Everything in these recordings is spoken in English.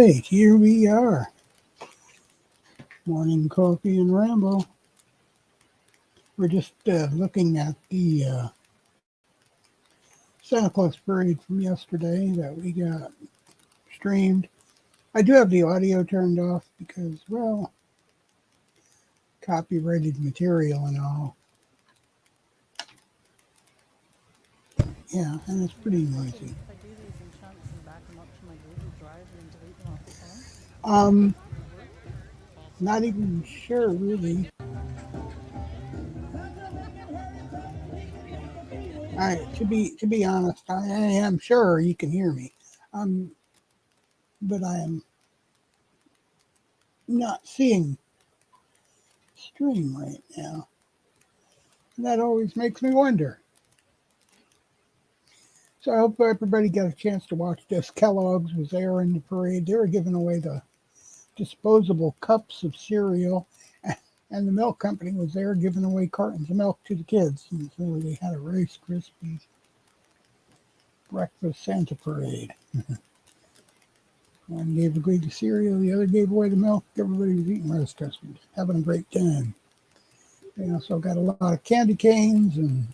right, here we are. Morning Coffee and Ramble. We're just looking at the Santa Claus parade from yesterday that we got streamed. I do have the audio turned off because, well, copyrighted material and all. Yeah, and it's pretty noisy. If I do these in chunks and back them up to my Google Drive and then delete them off the phone, Not even sure really. To be honest, I am sure you can hear me. But I am not seeing stream right now. And that always makes me wonder. So I hope everybody got a chance to watch this. Kellogg's was there in the parade. They were giving away the disposable cups of cereal, and the milk company was there giving away cartons of milk to the kids. And so they had a Rice Krispies breakfast Santa parade. One gave away the cereal, the other gave away the milk. Everybody was eating Rice Krispies, having a great time. They also got a lot of candy canes and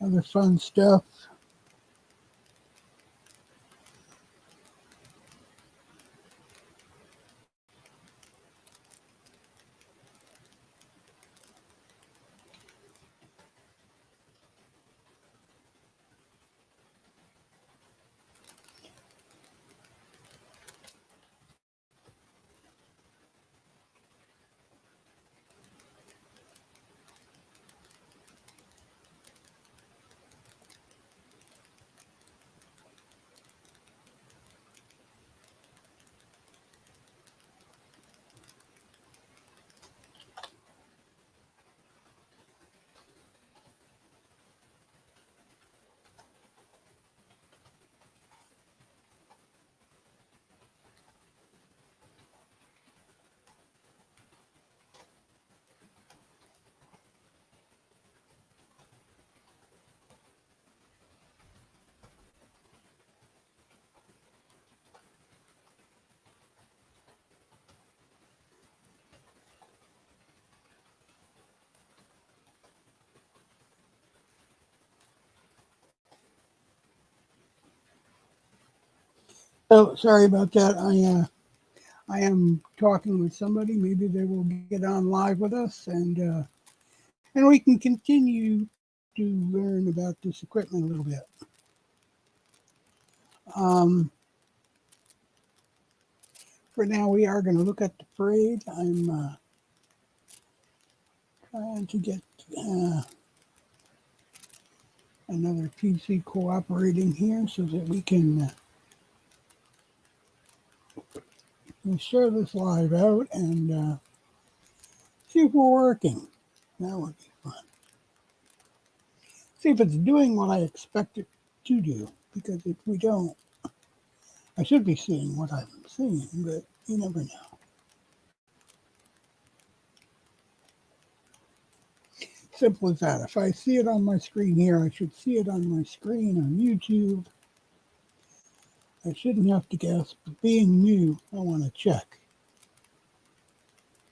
other fun stuff. Oh, sorry about that. I am talking with somebody. Maybe they will get on live with us, and we can continue to learn about this equipment a little bit. For now, we are going to look at the parade. I'm trying to get another PC cooperating here so that we can share this live out and see if we're working. That would be fun. See if it's doing what I expect it to do, because if we don't, I should be seeing what I'm seeing, but you never know. Simple as that. If I see it on my screen here, I should see it on my screen on YouTube. I shouldn't have to guess, but being new, I want to check.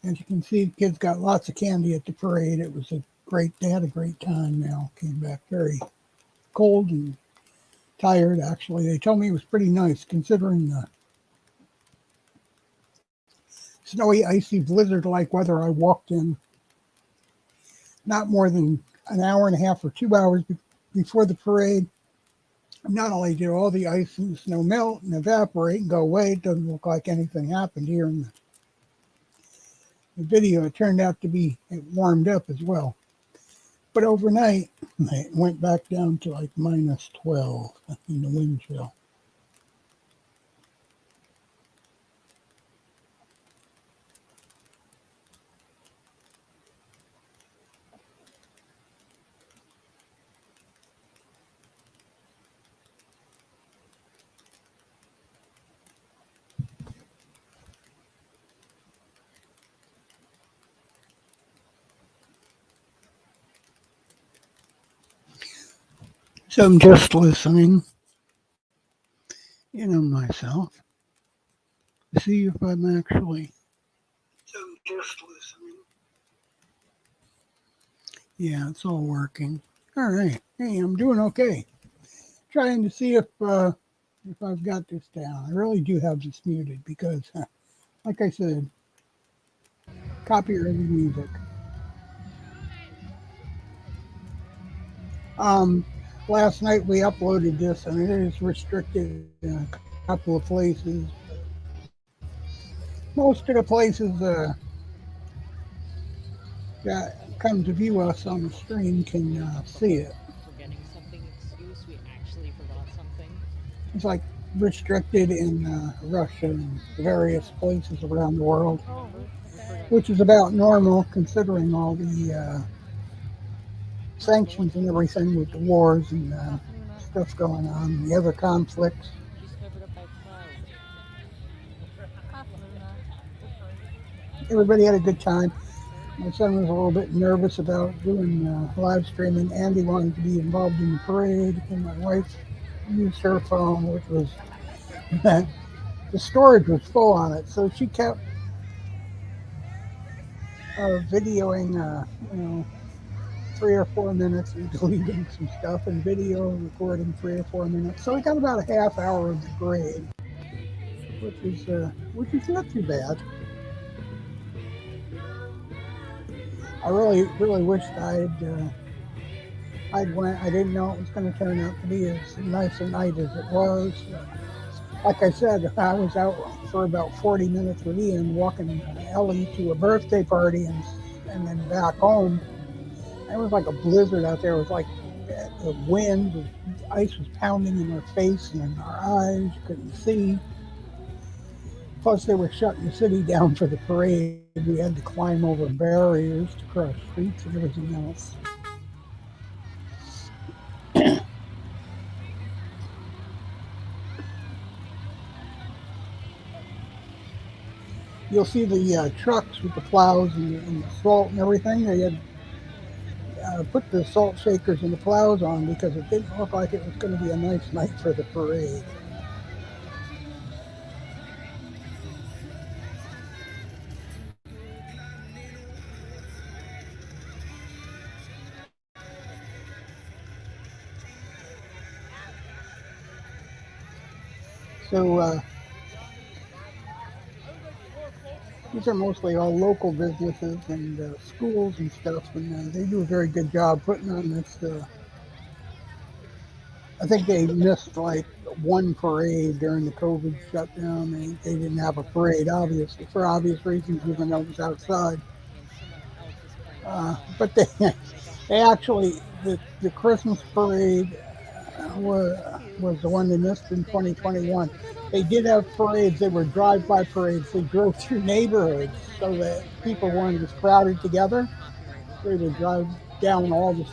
As you can see, the kids got lots of candy at the parade. It was they had a great time now. Came back very cold and tired, actually. They told me it was pretty nice considering the snowy, icy, blizzard-like weather I walked in. Not more than an hour and a half or 2 hours before the parade. Not only did all the ice and the snow melt and evaporate and go away, it doesn't look like anything happened here in the video. It turned out to be, it warmed up as well. But overnight, it went back down to like minus 12 in the wind chill. So I'm just listening. myself to see if I'm actually just listening. Yeah, it's all working. All right. Hey, I'm doing okay. Trying to see if I've got this down. I really do have this muted because, like I said, copyrighted music. Um, Last night we uploaded this, and it is restricted in a couple of places. Most of the places that come to view us on the stream can see it. Forgetting something excuse. We actually forgot something. It's like restricted in Russia and various places around the world, Oh, We okay. forgot which is about normal considering all the no one sanctions and told us. everything with the wars and Half Luna. stuff going on, the other conflicts. She's covered up by clouds. Half Luna. Everybody had a good time. My son was a little bit nervous about doing live streaming. Andy wanted to be involved in the parade, and my wife used her phone, which was the storage was full on it, so she kept videoing, 3 or 4 minutes and deleting some stuff, and video recording 3 or 4 minutes. So we got about a half hour of the parade, which is not too bad. I really wished I'd went. I didn't know it was going to turn out to be as nice a night as it was. Like I said, I was out for about 40 minutes with Ian, walking Ellie to a birthday party, and then back home. It was like a blizzard out there. It was like the wind, the ice was pounding in our face and in our eyes. You couldn't see. Plus, they were shutting the city down for the parade. We had to climb over barriers to cross streets and everything else. You'll see the trucks with the plows and the salt and everything. They had put the salt shakers and the plows on because it didn't look like it was going to be a nice night for the parade. So these are mostly all local businesses and schools and stuff, and they do a very good job putting on this. I think they missed like one parade during the COVID shutdown. They didn't have a parade, obviously, for obvious reasons, even though it was outside. And someone else is playing a song. But they And they got they copyright. actually the Christmas parade was the one they missed in Thank you, Crickets. 2021. They did have parades. They were drive-by parades. They drove through neighborhoods so that people weren't as crowded together. Copyright They wise. would drive down all the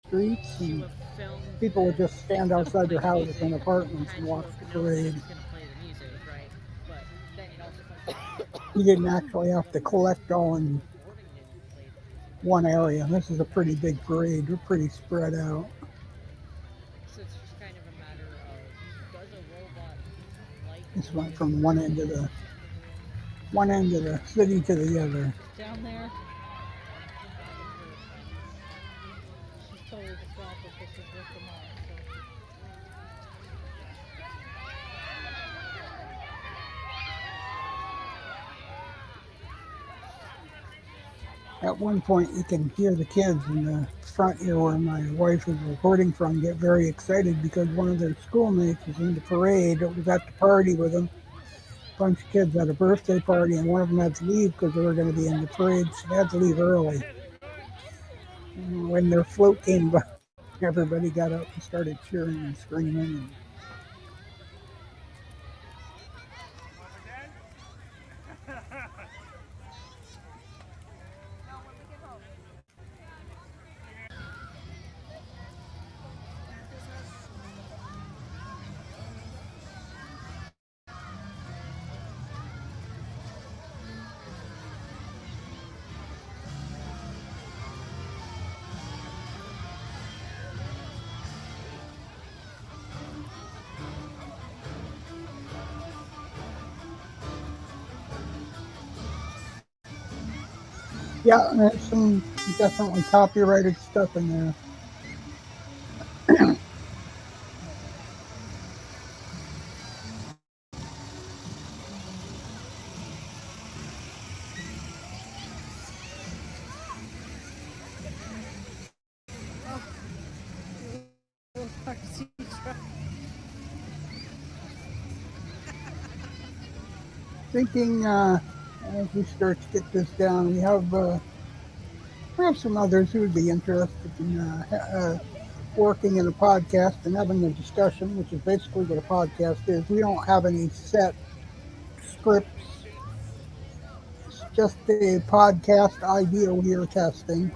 streets, and To have people filmed would just this, stand it's outside gonna their play the houses and music. apartments and Had watch you the have known that parade. it's gonna play the music, right? But then it also plays the music. You didn't actually have to collect all in Recording didn't play the music. one area. This is a pretty big parade. We're pretty spread out. So it's just kind of a matter of, does a robot like This went listening from to one end of music? the city to the other. Down there. She's totally distracted because she's with the mom. So. At one point, you can hear the kids in the front here where my wife is recording from get very excited because one of their schoolmates is in the parade. It was at the party with them. A bunch of kids at a birthday party, and one of them had to leave because they were going to be in the parade, so they had to leave early. And when their float came by, everybody got up and started cheering and screaming. And Yeah, and there's some definitely copyrighted stuff in there. Little RC truck. Thinking as we start to get this down, we have some others who would be interested in working in a podcast and having a discussion, which is basically what a podcast is. We don't have any set scripts. It's just a podcast idea we are testing.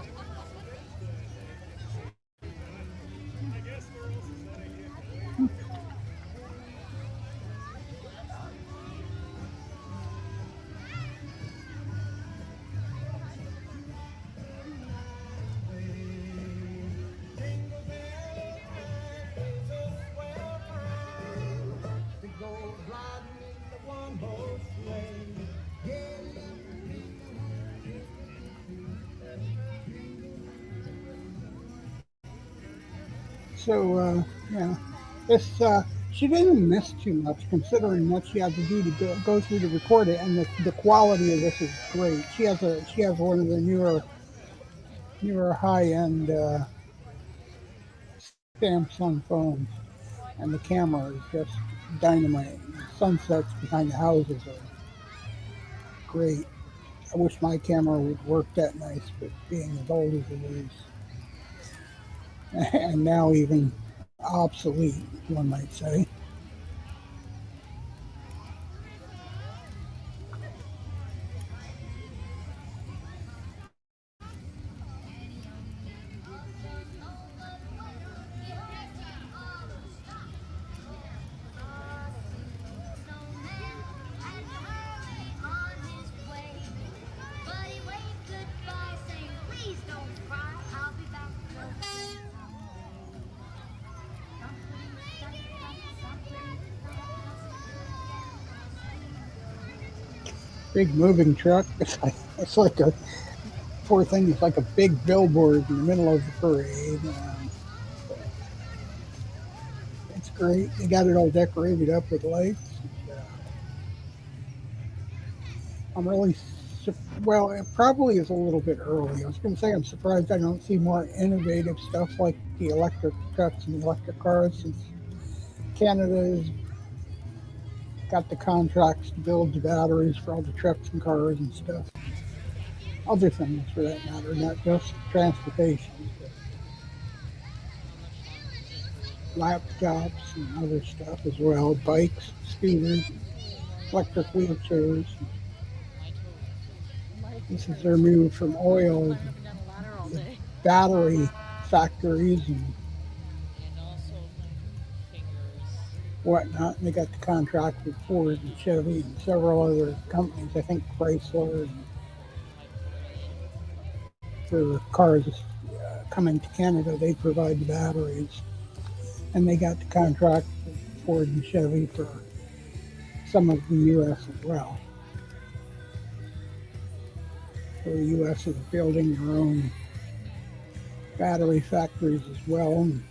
So, yeah, this she didn't miss too much considering what she had to do to go through to record it, and the quality of this is great. She has one of the newer high end Samsung phones, and the camera is just dynamite. The sunsets behind the houses are great. I wish my camera would work that nice, but being as old as it is, and now even obsolete, one might say. Big moving truck. It's like a poor thing. It's like a big billboard in the middle of the parade. It's great. They got it all decorated up with lights. I'm really well. It probably is a little bit early. I was going to say I'm surprised I don't see more innovative stuff like the electric trucks and the electric cars, since Canada has got the contracts to build the batteries for all the trucks and cars and stuff. Other things for that matter, not just transportation, but How much longer does it take to laptops and other stuff as well, bikes, scooters, electric wheelchairs. my toes? My This is their toes. move from oil Climbing up and down a ladder all to day. battery factories and And also my fingers. whatnot. And they got the contract with Ford and Chevy and several other companies. I think Chrysler and My coordination. for cars coming to Canada, they provide the batteries, and they got the contract with Ford and Chevy for some of the U.S. as well. So the U.S. is building their own battery factories as well. And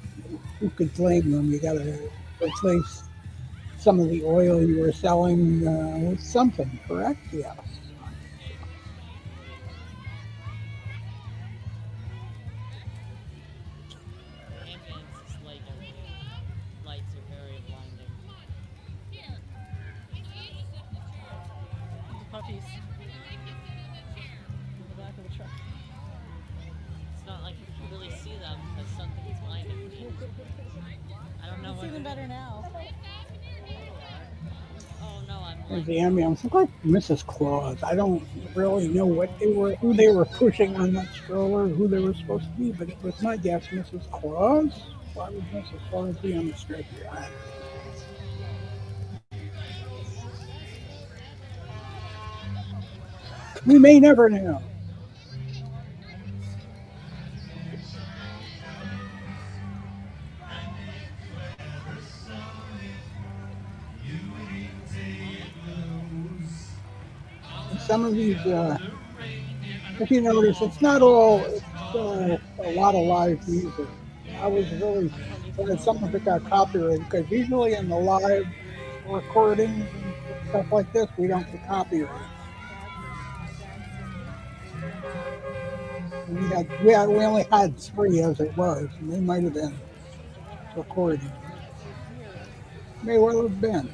who could blame them? You got to replace some of the oil you were selling with something, correct? Yes. Ambulance's lights are very blinding. The puppies in the back of the truck. It's not like you can really see them because something's blinding me. I don't know You what see them it is. better now. Oh no, I'm There's blind. the ambulance. Look like Mrs. Claus. I don't really know what they were, who they were pushing on that stroller, who they were supposed to be, but it was my guess, Mrs. Claus. Why would Mrs. Claus be on the stretcher? We may never know. Some of these if you notice, it's not all. It's a lot of live music. I was really Funny surprised stuff. some of it got copyrighted because usually in the live recordings and stuff like this, we don't get copyrights. We only had three as it was, and they might have been Do they have any recordings. for here? May well have been.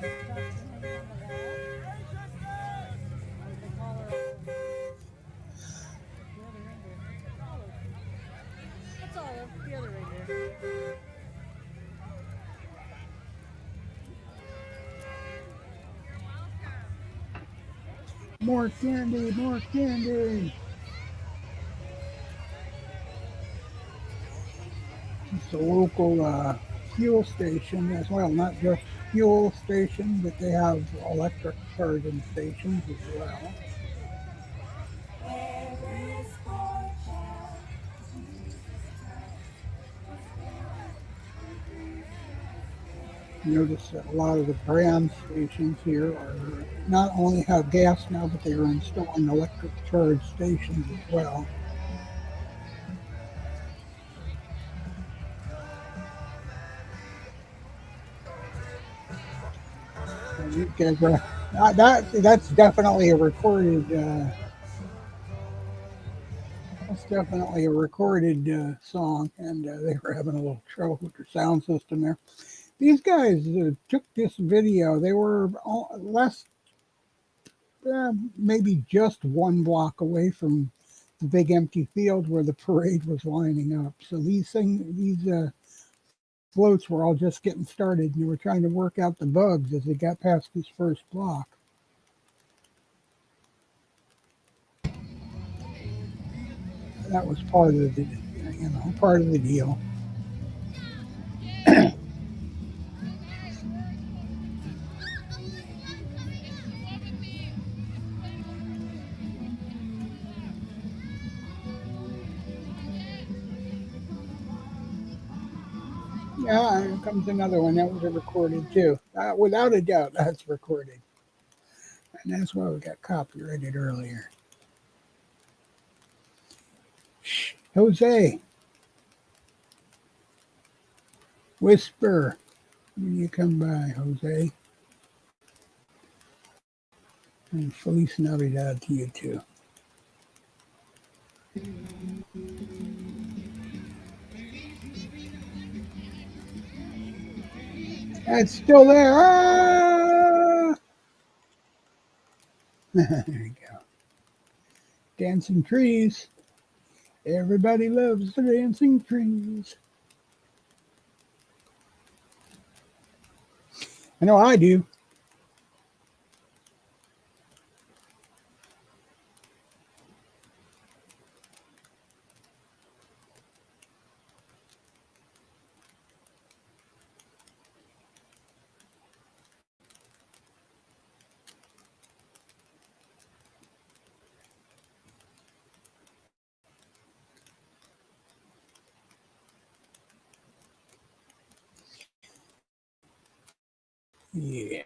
Here, quirks and everything? Stuff to hang on the wall? What do they call her? The other reindeer. Olive. That's Olive, the other reindeer. More candy, more candy. It's a local fuel station as well, not just fuel station, but they have electric charging stations as well. Notice that a lot of the brand stations here are not only have gas now, but they are installing electric charge stations as well. And you can, that's definitely a recorded. That's definitely a recorded song, and they were having a little trouble with their sound system there. These guys took this video. They were less, maybe just one block away from the big empty field where the parade was lining up. So these floats were all just getting started, and they were trying to work out the bugs as they got past this first block. That was part of the, part of the deal. Yeah, here comes another one. That was recorded too. Without a doubt, that's recorded. And that's why we got copyrighted earlier. Shh, Jose, whisper when you come by, Jose. And Feliz Navidad to you too. That's still there. Ah! There you go. Dancing trees. Everybody loves the dancing trees. I know I do. Yeah.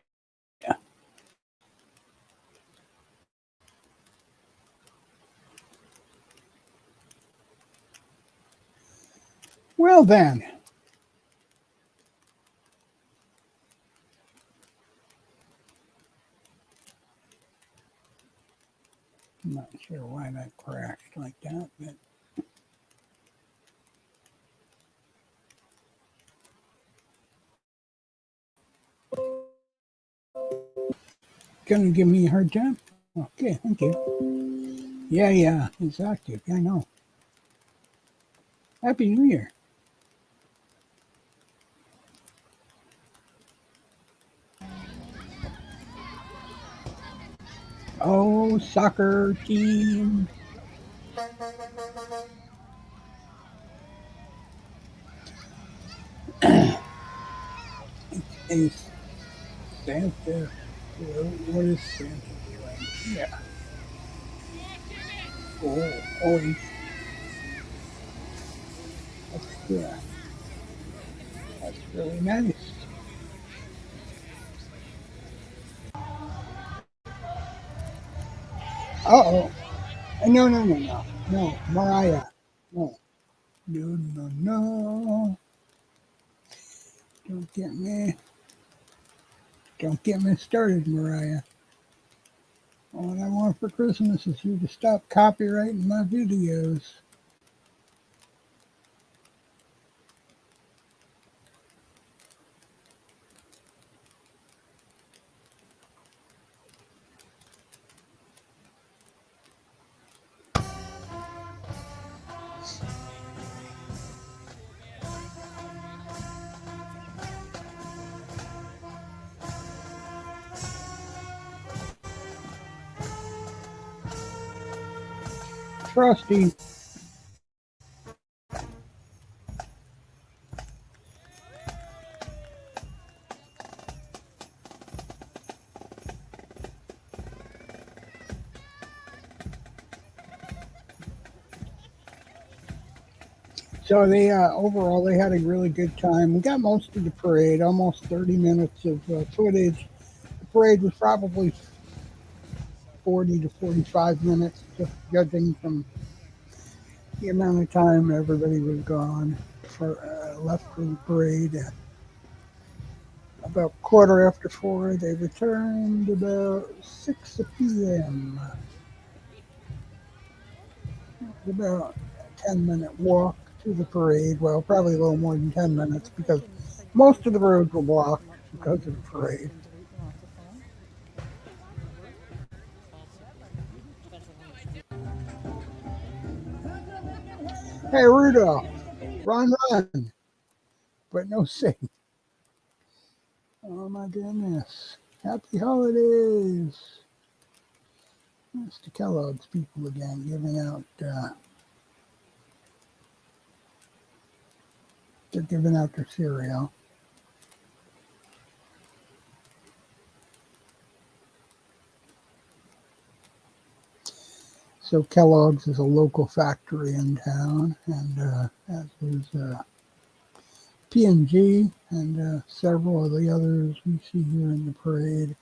Well then. I'm not sure why that crashed like that, but gonna give me a hard time. Okay, thank you. Yeah, it's active. I know. Happy New Year. Oh, soccer team. It's Santa. What is Santa doing? Yeah. Oh, yeah. That's really nice. Uh-oh. No, no, no, no. No, Mariah. No. No, no, no. Don't get me. Don't get me started, Mariah. All I want for Christmas is you to stop copyrighting my videos. Frosty. So they overall they had a really good time. We got most of the parade, almost 30 minutes of footage. The parade was probably 40 to 45 minutes, just judging from the amount of time everybody was gone for left for the parade. About quarter after 4, they returned about 6 p.m. About a 10-minute walk to the parade. Well, probably a little more than 10 minutes because most of the roads were blocked because of the parade. Hey, Rudolph, run, run, but no sing. Oh my goodness. Happy holidays. It's the Kellogg's people again giving out, they're giving out their cereal. So Kellogg's is a local factory in town, and as is P&G and several of the others we see here in the parade.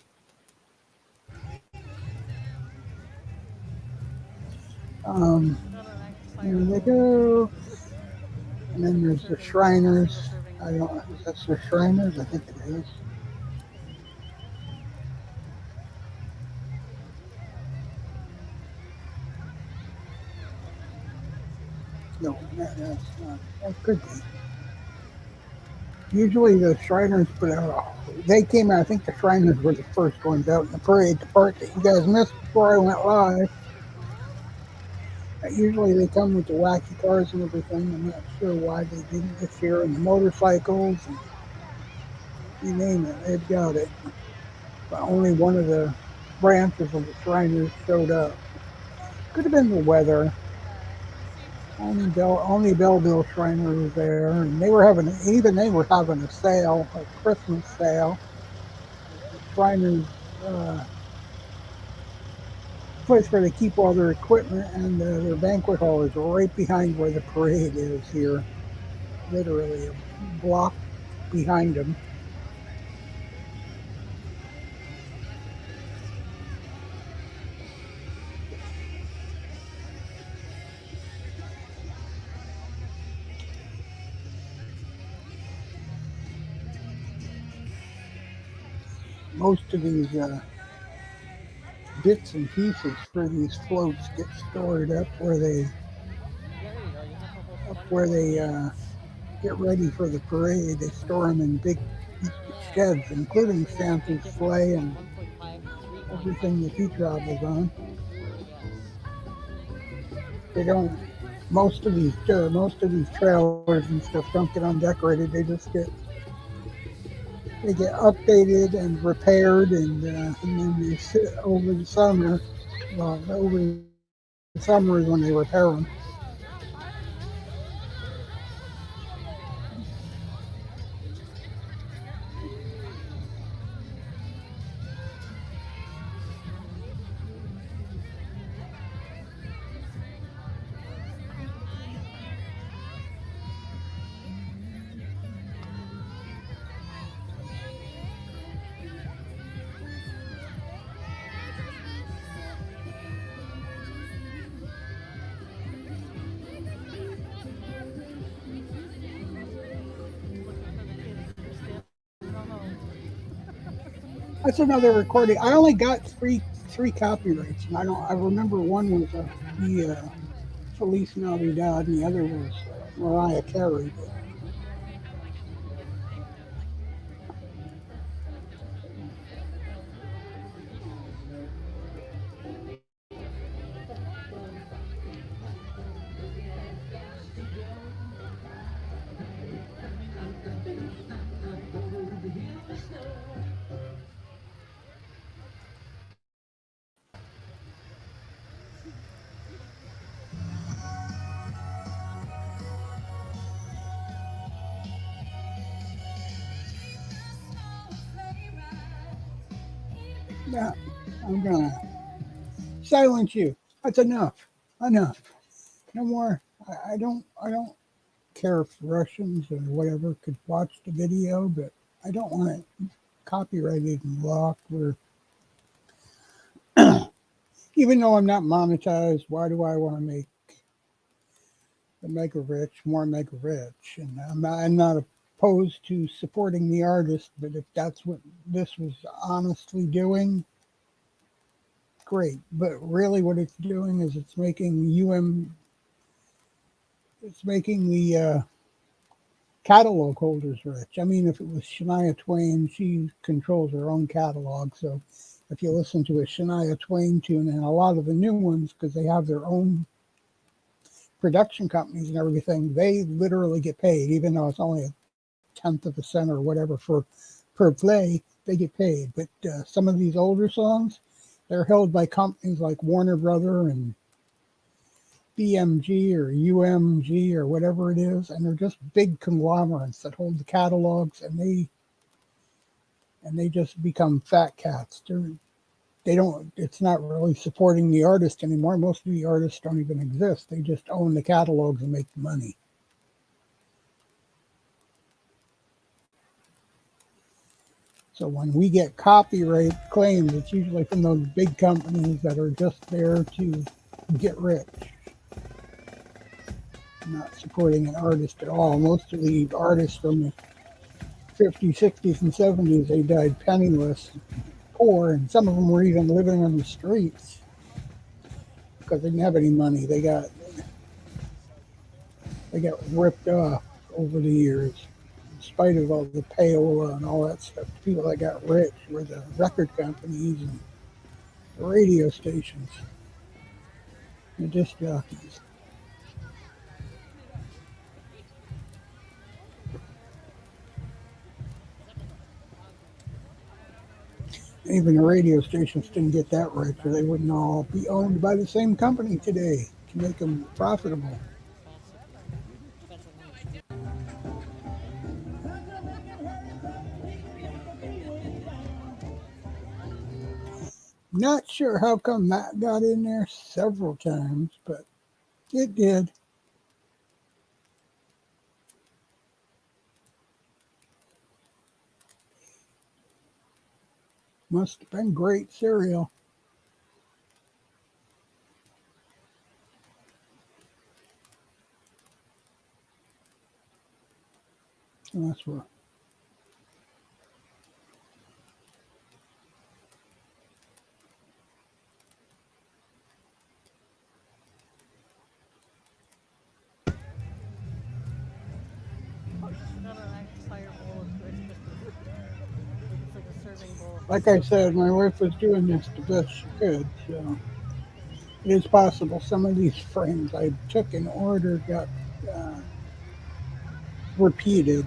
Here they go. And then there's the Shriners. I don't know, is that the Shriners? I think it is. No, that's not. That could be. Usually the Shriners put out. They came out. I think the Shriners were the first ones out in the parade. The part that you guys missed before I went live. Usually they come with the wacky cars and everything. I'm not sure why they didn't this year. And the motorcycles, and you name it, they've got it. But only one of the branches of the Shriners showed up. Could have been the weather. Only Belleville Shriner was there, and they were having a sale, a Christmas sale. Shriners place where they keep all their equipment, and their banquet hall is right behind where the parade is here, literally a block behind them. Most of these bits and pieces for these floats get stored up where they get ready for the parade. They store them in big sheds, including Santa's sleigh and everything that he travels on. They don't. Most of these trailers and stuff don't get undecorated. They get updated and repaired, and then they sit over the summer. Well, over the summer is when they repair them. That's another recording. I only got three copyrights, and I don't. I remember one was the Feliz Navidad, and the other was Mariah Carey. But yeah, I'm gonna silence you. That's enough. Enough. No more. I don't care if Russians or whatever could watch the video, but I don't want it copyrighted and blocked. Where even though I'm not monetized, why do I want to make the mega rich more mega rich? And I'm not opposed to supporting the artist, but if that's what this was honestly doing, great. But really, what it's doing is it's making the catalog holders rich. I mean, if it was Shania Twain, she controls her own catalog. So if you listen to a Shania Twain tune and a lot of the new ones, because they have their own production companies and everything, they literally get paid, even though it's only a tenth of a cent or whatever for per play. They get paid. But some of these older songs, they're held by companies like Warner Brother and BMG or UMG or whatever it is, and they're just big conglomerates that hold the catalogs, and they just become fat cats. They don't. It's not really supporting the artist anymore. Most of the artists don't even exist. They just own the catalogs and make the money. So when we get copyright claims, it's usually from those big companies that are just there to get rich, not supporting an artist at all. Most of the artists from the 50s, 60s, and 70s, they died penniless, poor, and some of them were even living on the streets because they didn't have any money. They got ripped off over the years. In spite of all the payola and all that stuff, the people that got rich were the record companies and the radio stations, the disc jockeys. Even the radio stations didn't get that rich, or they wouldn't all be owned by the same company today to make them profitable. Not sure how come that got in there several times, but it did. Must have been great cereal. That's what. Got an entire bowl of Rice Krispies. It's like a serving bowl of Like Rice I Krispies. said, my wife was doing this the best she could. So it is possible some of these frames I took in order got uh, repeated.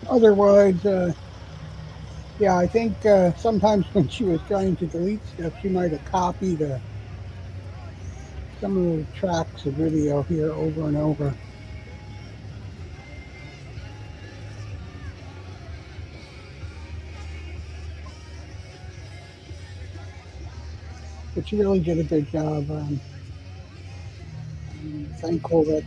Otherwise, yeah, I think sometimes when she was trying to delete stuff, she might have some of the tracks of video here over and over. But she really did a good job. I'm thankful that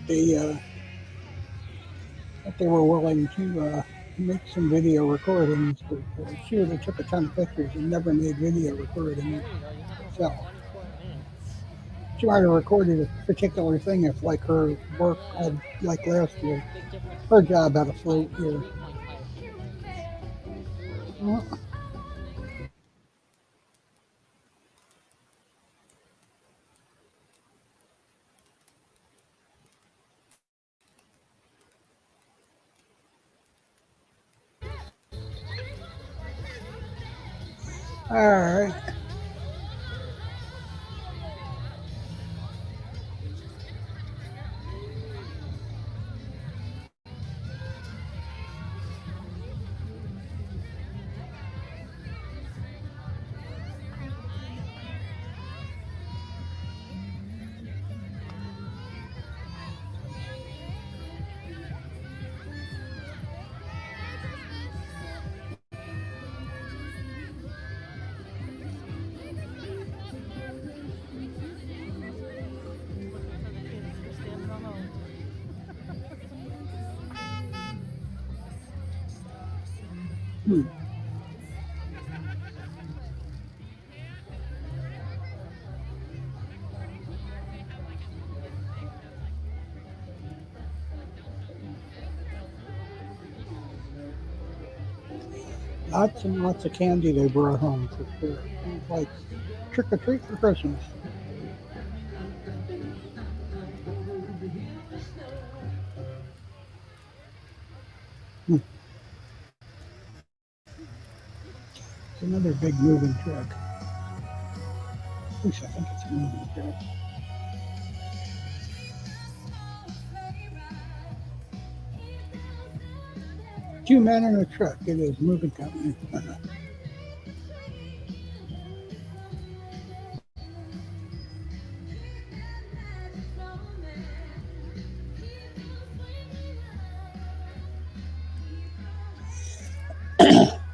they were willing to make some video recordings. But she would have took a ton of pictures and never made video recordings. There you go. You have over So 24 minutes. she might have recorded a particular thing if, like, her work Yeah. had, like last year, Big difference her between job had a 2.5 float and here. 3.5 gigabytes. All right. Looking for the kids. They're standing on hold. Hmm. Lots and lots of candy they brought home for sure. It was like trick or treat for Christmas. Hmm. It's another big moving truck. At least I think it's a moving truck. Two men in a truck. It is moving company.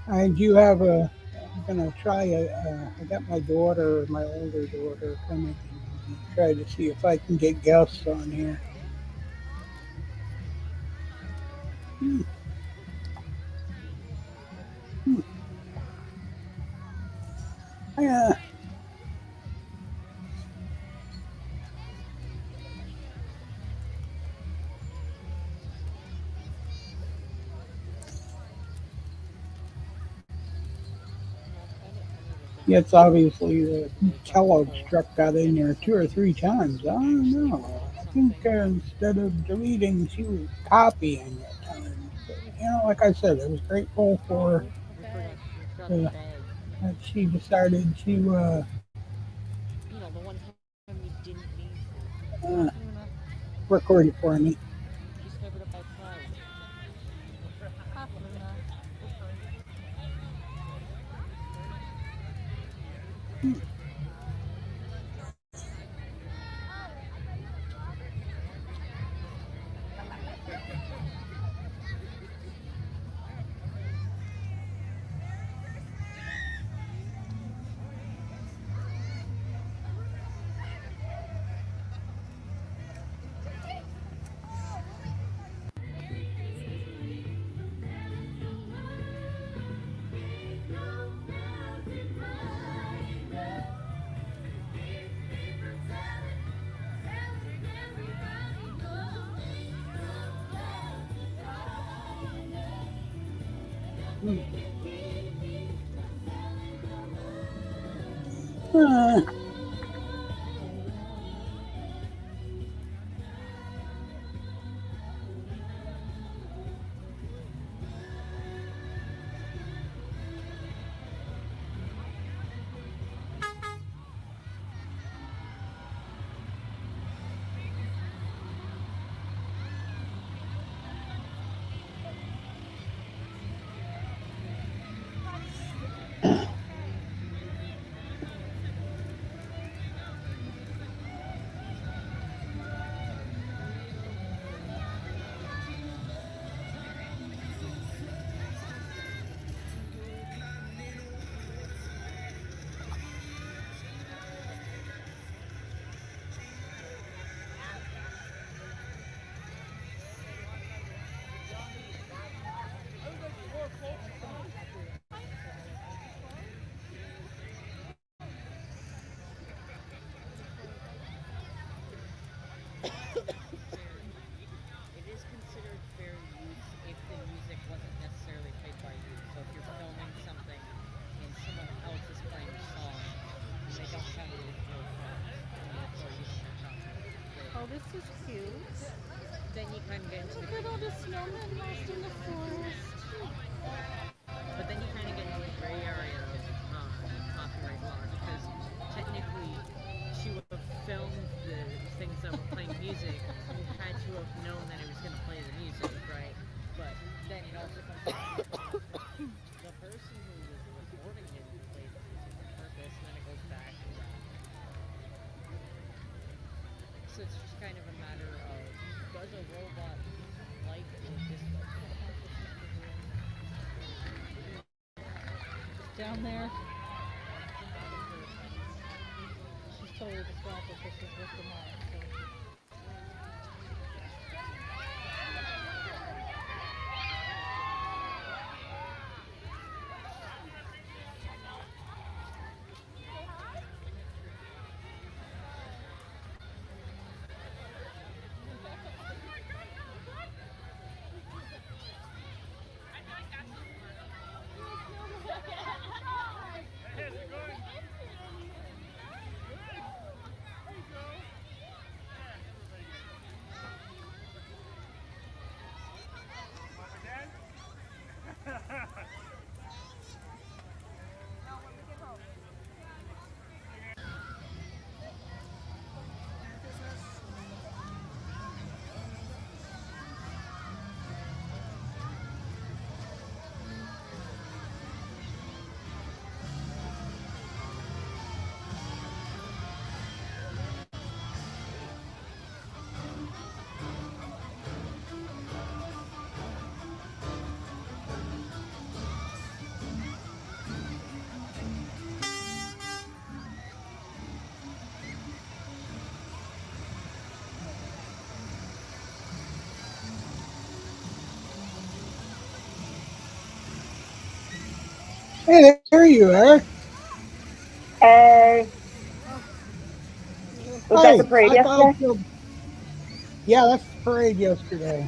I do have a. I'm gonna try I got my daughter, my older daughter, coming and try to see if I can get guests on here. Hmm. Hmm. Yeah. Yeah, I find it funny that they Yeah, have it's obviously the the Kellogg's article truck got in and there it two or says three times. I don't actually know. printed I think something. instead of deleting, she was copying at times. But, like I said, I was grateful for We forgot the the, bag. that she decided to You know, the one time you didn't need to. uh, Luna. record it for me. She's covered up by a cloud. Luna. Uh, fair. It is considered fair use if the music wasn't necessarily played by you. So if you're filming something and someone else is playing a song and they don't have the original songs and therefore using their copyright, Oh, this is cute. then you kind of get into the Look at all the snowmen lost in the forest. but then you kind of get into the gray area with copyright law because technically she would have filmed the things that were playing music. You had to have known that it was going to play the music, right? But then it also comes down to the person who was recording it played the music on purpose, and then it goes back to that. So it's just kind of a matter of does a robot like or dislike it? Down there. She's totally distracted because she's with the mom. So. Hey, there you are. Hey, was that the Hey, parade I thought, yesterday? yeah, that's the parade yesterday.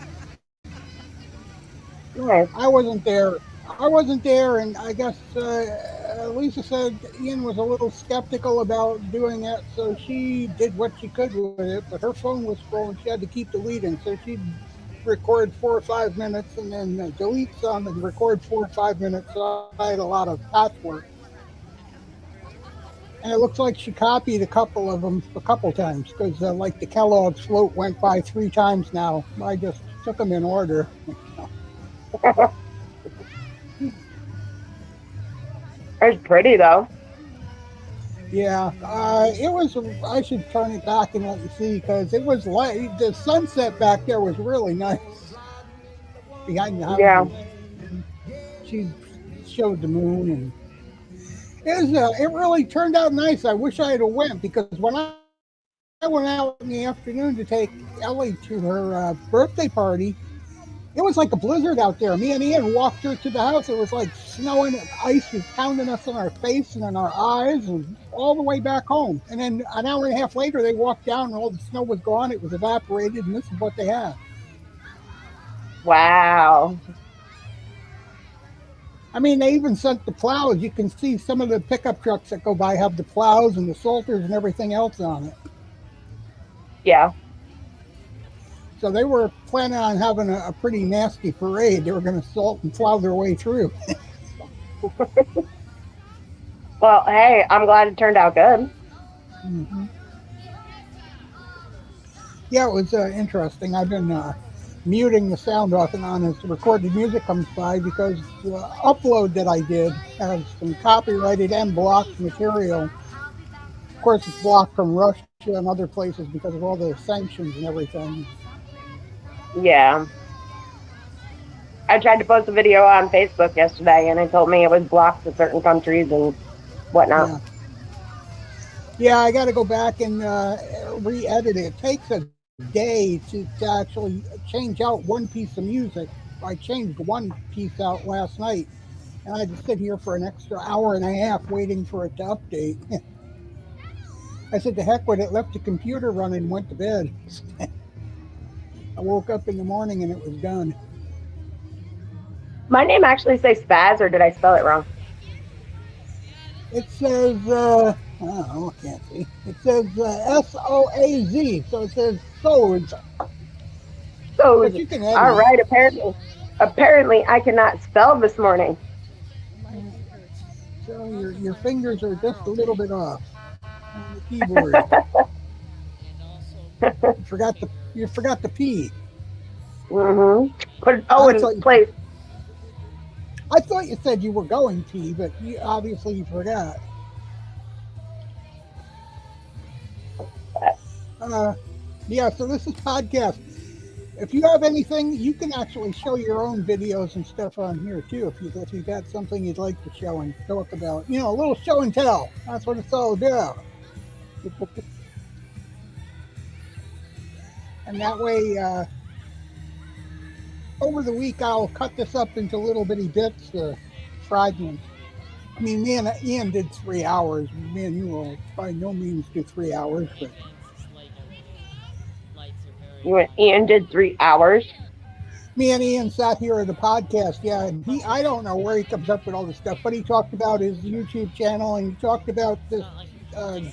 Nice. I wasn't there. I wasn't there, and I guess Lisa said Ian was a little skeptical about doing it, so she did what she could with it. But her phone was full, and she had to keep deleting. So she'd record 4 or 5 minutes, and then delete some, and record 4 or 5 minutes. So I had a lot of patchwork, and it looks like she copied a couple of them a couple times because, like the Kellogg's float went by 3 times now. I just took them in order. It's pretty though. Yeah, it was. I should turn it back and let you see because it was light. The sunset back there was really nice behind the Yeah. houses. She showed the moon, and it really turned out nice. I wish I had went because when I went out in the afternoon to take Ellie to her birthday party, it was like a blizzard out there. Me and Ian walked her to the house. It was like snowing, ice was pounding us in our face and in our eyes, and all the way back home. And then an hour and a half later, they walked down, and all the snow was gone. It was evaporated, and this is what they had. Wow. I mean, they even sent the plows. You can see some of the pickup trucks that go by have the plows and the salters and everything else on it. Yeah. So they were planning on having a pretty nasty parade. They were going to salt and plow their way through. Well, hey, I'm glad it turned out good. Hmm. Yeah, it was interesting. I've been muting the sound off and on as the recorded music comes by because the upload that I did has some copyrighted and blocked material. Of course, it's blocked from Russia and other places because of all the sanctions and everything. Yeah. I tried to post a video on Facebook yesterday and it told me it was blocked to certain countries and whatnot. Yeah. Yeah, I got to go back and re-edit it. It takes a day to actually change out one piece of music. I changed one piece out last night, and I had to sit here for an extra hour and a half waiting for it to update. I said, the heck with it, left the computer running and went to bed. I woke up in the morning and it was done. My name actually says Spaz, or did I spell it wrong? It says, oh, I can't see. It says Soaz, so it says Soaz. So, But you can edit all it. right. Apparently, I cannot spell this morning. My feet hurt. So your fingers are just a little bit off on the keyboard. You forgot the P. Put an O I in thought its you, place. I thought you said you were going P, but you forgot. Uh, yeah. So this is podcast. If you have anything, you can actually show your own videos and stuff on here too. If you got something you'd like to show and talk about, a little show and tell. That's what it's all about. And that way, over the week, I'll cut this up into little bitty bits, fragments. I mean, me and Ian did 3 hours. Me and you will by no means do 3 hours, but Ian did 3 hours. me and Ian sat here at the podcast. Yeah, and I don't know where he comes up with all this stuff, but he talked about his YouTube channel and he talked about this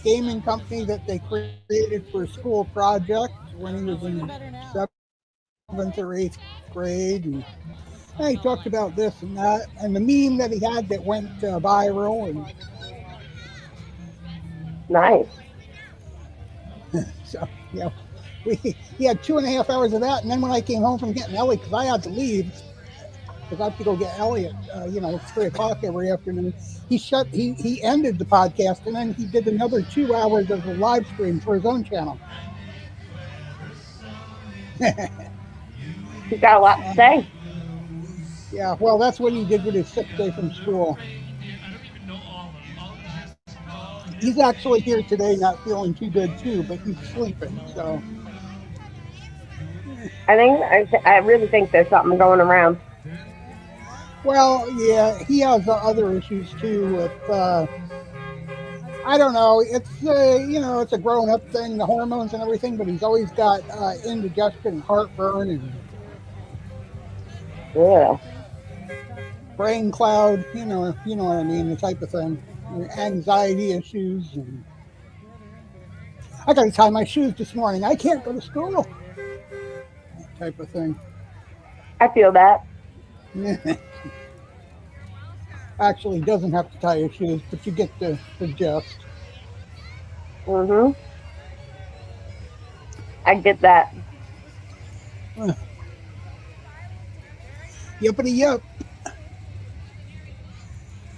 gaming company that they created for a school project when he was in Better now. 7th or 8th grade. And he talked about this and that, and the meme that he had that went viral, and Nice. so he had 2.5 hours of that, and then when I came home from getting Ellie, because I had to leave, because I have to go get Ellie at 3 o'clock every afternoon. He ended the podcast, and then he did another 2 hours of a live stream for his own channel. He's got a lot to say. Yeah, well, that's what he did with his sick day from school. He's actually here today, not feeling too good too, but he's sleeping. So I really think there's something going around. well, yeah, he has other issues too with I don't know. It's it's a grown up thing, the hormones and everything, but he's always got indigestion and heartburn and Yeah. brain cloud. You know what I mean, the type of thing. Anxiety issues, and I got to tie my shoes this morning. I can't go to school. That type of thing. I feel that. Actually, doesn't have to tie your shoes, but you get the gist. I get that. Yippity yip.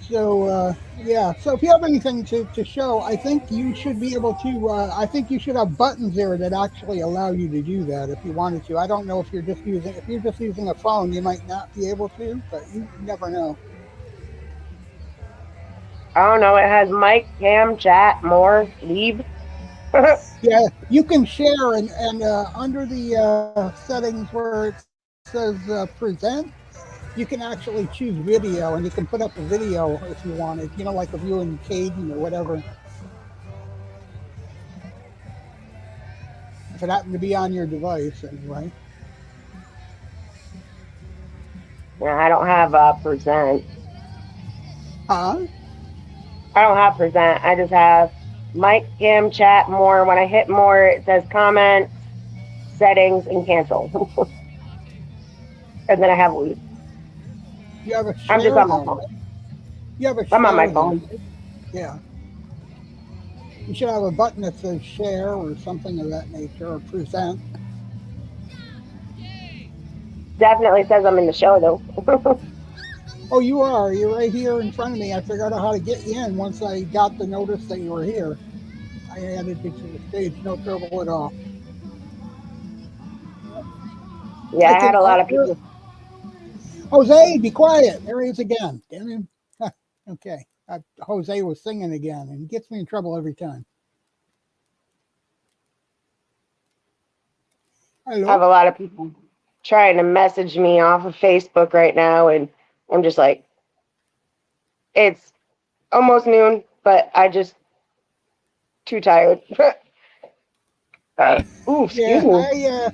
So yeah. So if you have anything to show, I think you should be able to. I think you should have buttons there that actually allow you to do that if you wanted to. I don't know if you're just using a phone, you might not be able to, but you never know. I don't know. It has mic, cam, chat, more, leave. Yeah, you can share and under the settings where it says present, you can actually choose video, and you can put up a video if you wanted. Like of you and Caden or whatever. If it happened to be on your device, anyway. Yeah, I don't have present. Huh? I don't have present. I just have mic, cam, chat, more. When I hit more, it says comment, settings, and cancel. And then I have leave. You have a share. I'm just on my phone. You have a share. I'm on my phone. Yeah. You should have a button that says share or something of that nature, or present. Definitely says I'm in the show, though. Oh, you are. You're right here in front of me. I figured out how to get you in once I got the notice that you were here. I added you to the stage. No trouble at all. Yeah, I had a lot of people. Jose, be quiet. There he is again. Damn him. Huh, okay. Jose was singing again, and he gets me in trouble every time. Hello? I have a lot of people trying to message me off of Facebook right now, and I'm just like, it's almost noon, but I just too tired. Ooh, excuse me. Yeah,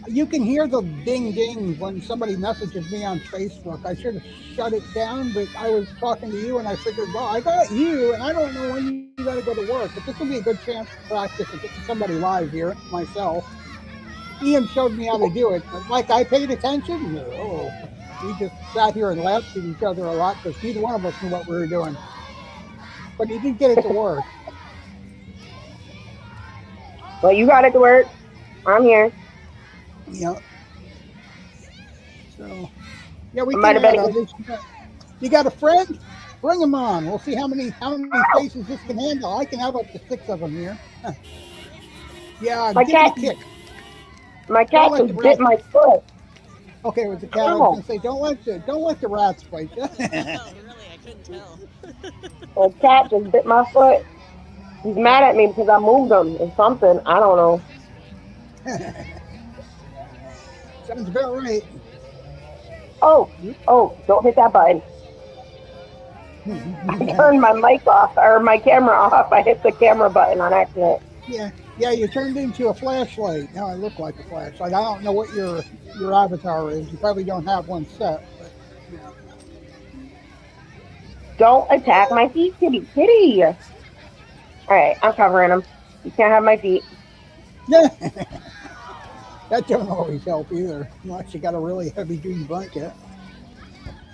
you can hear the ding ding when somebody messages me on Facebook. I should have shut it down, but I was talking to you and I figured, well, I got you and I don't know when you got to go to work, but this will be a good chance to practice and get somebody live here myself. Ian showed me how to do it, but like I paid attention. No, we just sat here and laughed at each other a lot because neither one of us knew what we were doing. But he did get it to work. Well, you got it to work. I'm here. Yeah. So yeah, we I can might have add been. others. You got a friend? Bring him on. We'll see how many faces this can handle. I can have up to 6 of them here. Yeah, My give it a cat. kick. My Don't cat let the just bit rats. my foot. Okay, with the cat, I was Ow. gonna say don't let the rats bite you. Oh, really? I couldn't tell. The cat just bit my foot. He's mad at me because I moved him or something. I don't know. Sounds about right. Oh, don't hit that button. I turned my mic off or my camera off. I hit the camera button on accident. Yeah, you turned into a flashlight. Now I look like a flashlight. I don't know what your avatar is. You probably don't have one set, but yeah. Don't attack my feet, kitty, kitty. All right, I'm covering him. You can't have my feet. Yeah. That don't always help either, unless you got a really heavy duty blanket.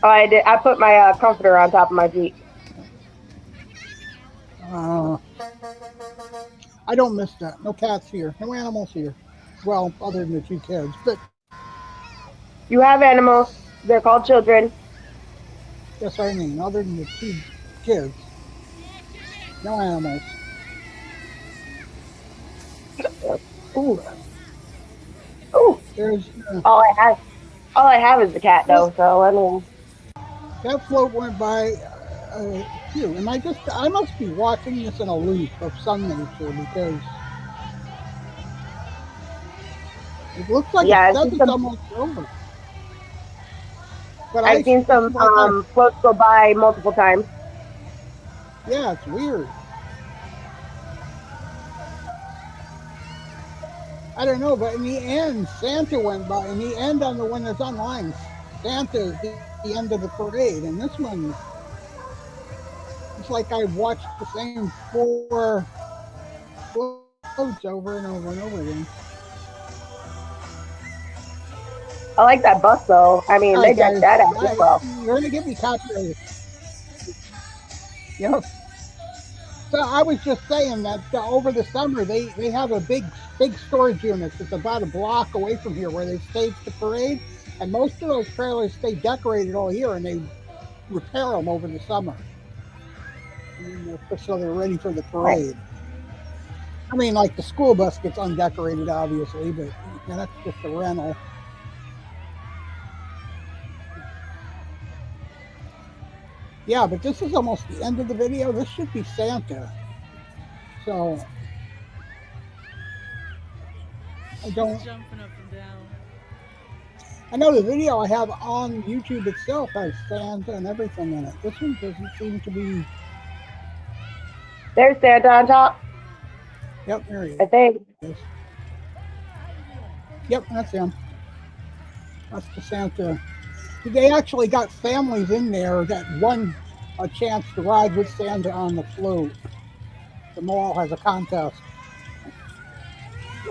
Oh, I did. I put my comforter on top of my feet. Uh, I don't miss that. No cats here. No animals here. Well, other than the 2 kids. But You have animals. They're called children. yes, I mean, other than the 2 kids, no animals. Ooh, ooh. There's All I have is the cat, though. So I mean, that float went by. Phew, I must be watching this in a loop of some nature because it looks like it yeah, says it's almost over. But I've seen some floats go by multiple times. Yeah, it's weird. I don't know, but in the end, Santa went by. In the end, on the one that's online, Santa's the end of the parade, and this one, it's like I watched the same 4 floats over and over and over again. I like that bus, though. I mean, All they right, decked guys, that out as well. you're gonna get me copyrighted. Yep. So I was just saying that over the summer they have a big storage unit that's about a block away from here where they stage the parade, and most of those trailers stay decorated all year and they repair them over the summer. So they're ready for the parade. I mean, like the school bus gets undecorated, obviously, but that's just a rental. Yeah, but this is almost the end of the video. This should be Santa. So I don't. Jumping up and down. I know the video I have on YouTube itself has Santa and everything in it. This one doesn't seem to be. There's Santa on top. Yep, there he I think. is. Yep, that's him. That's the Santa. They actually got families in there that won a chance to ride with Santa on the float. The mall has a contest.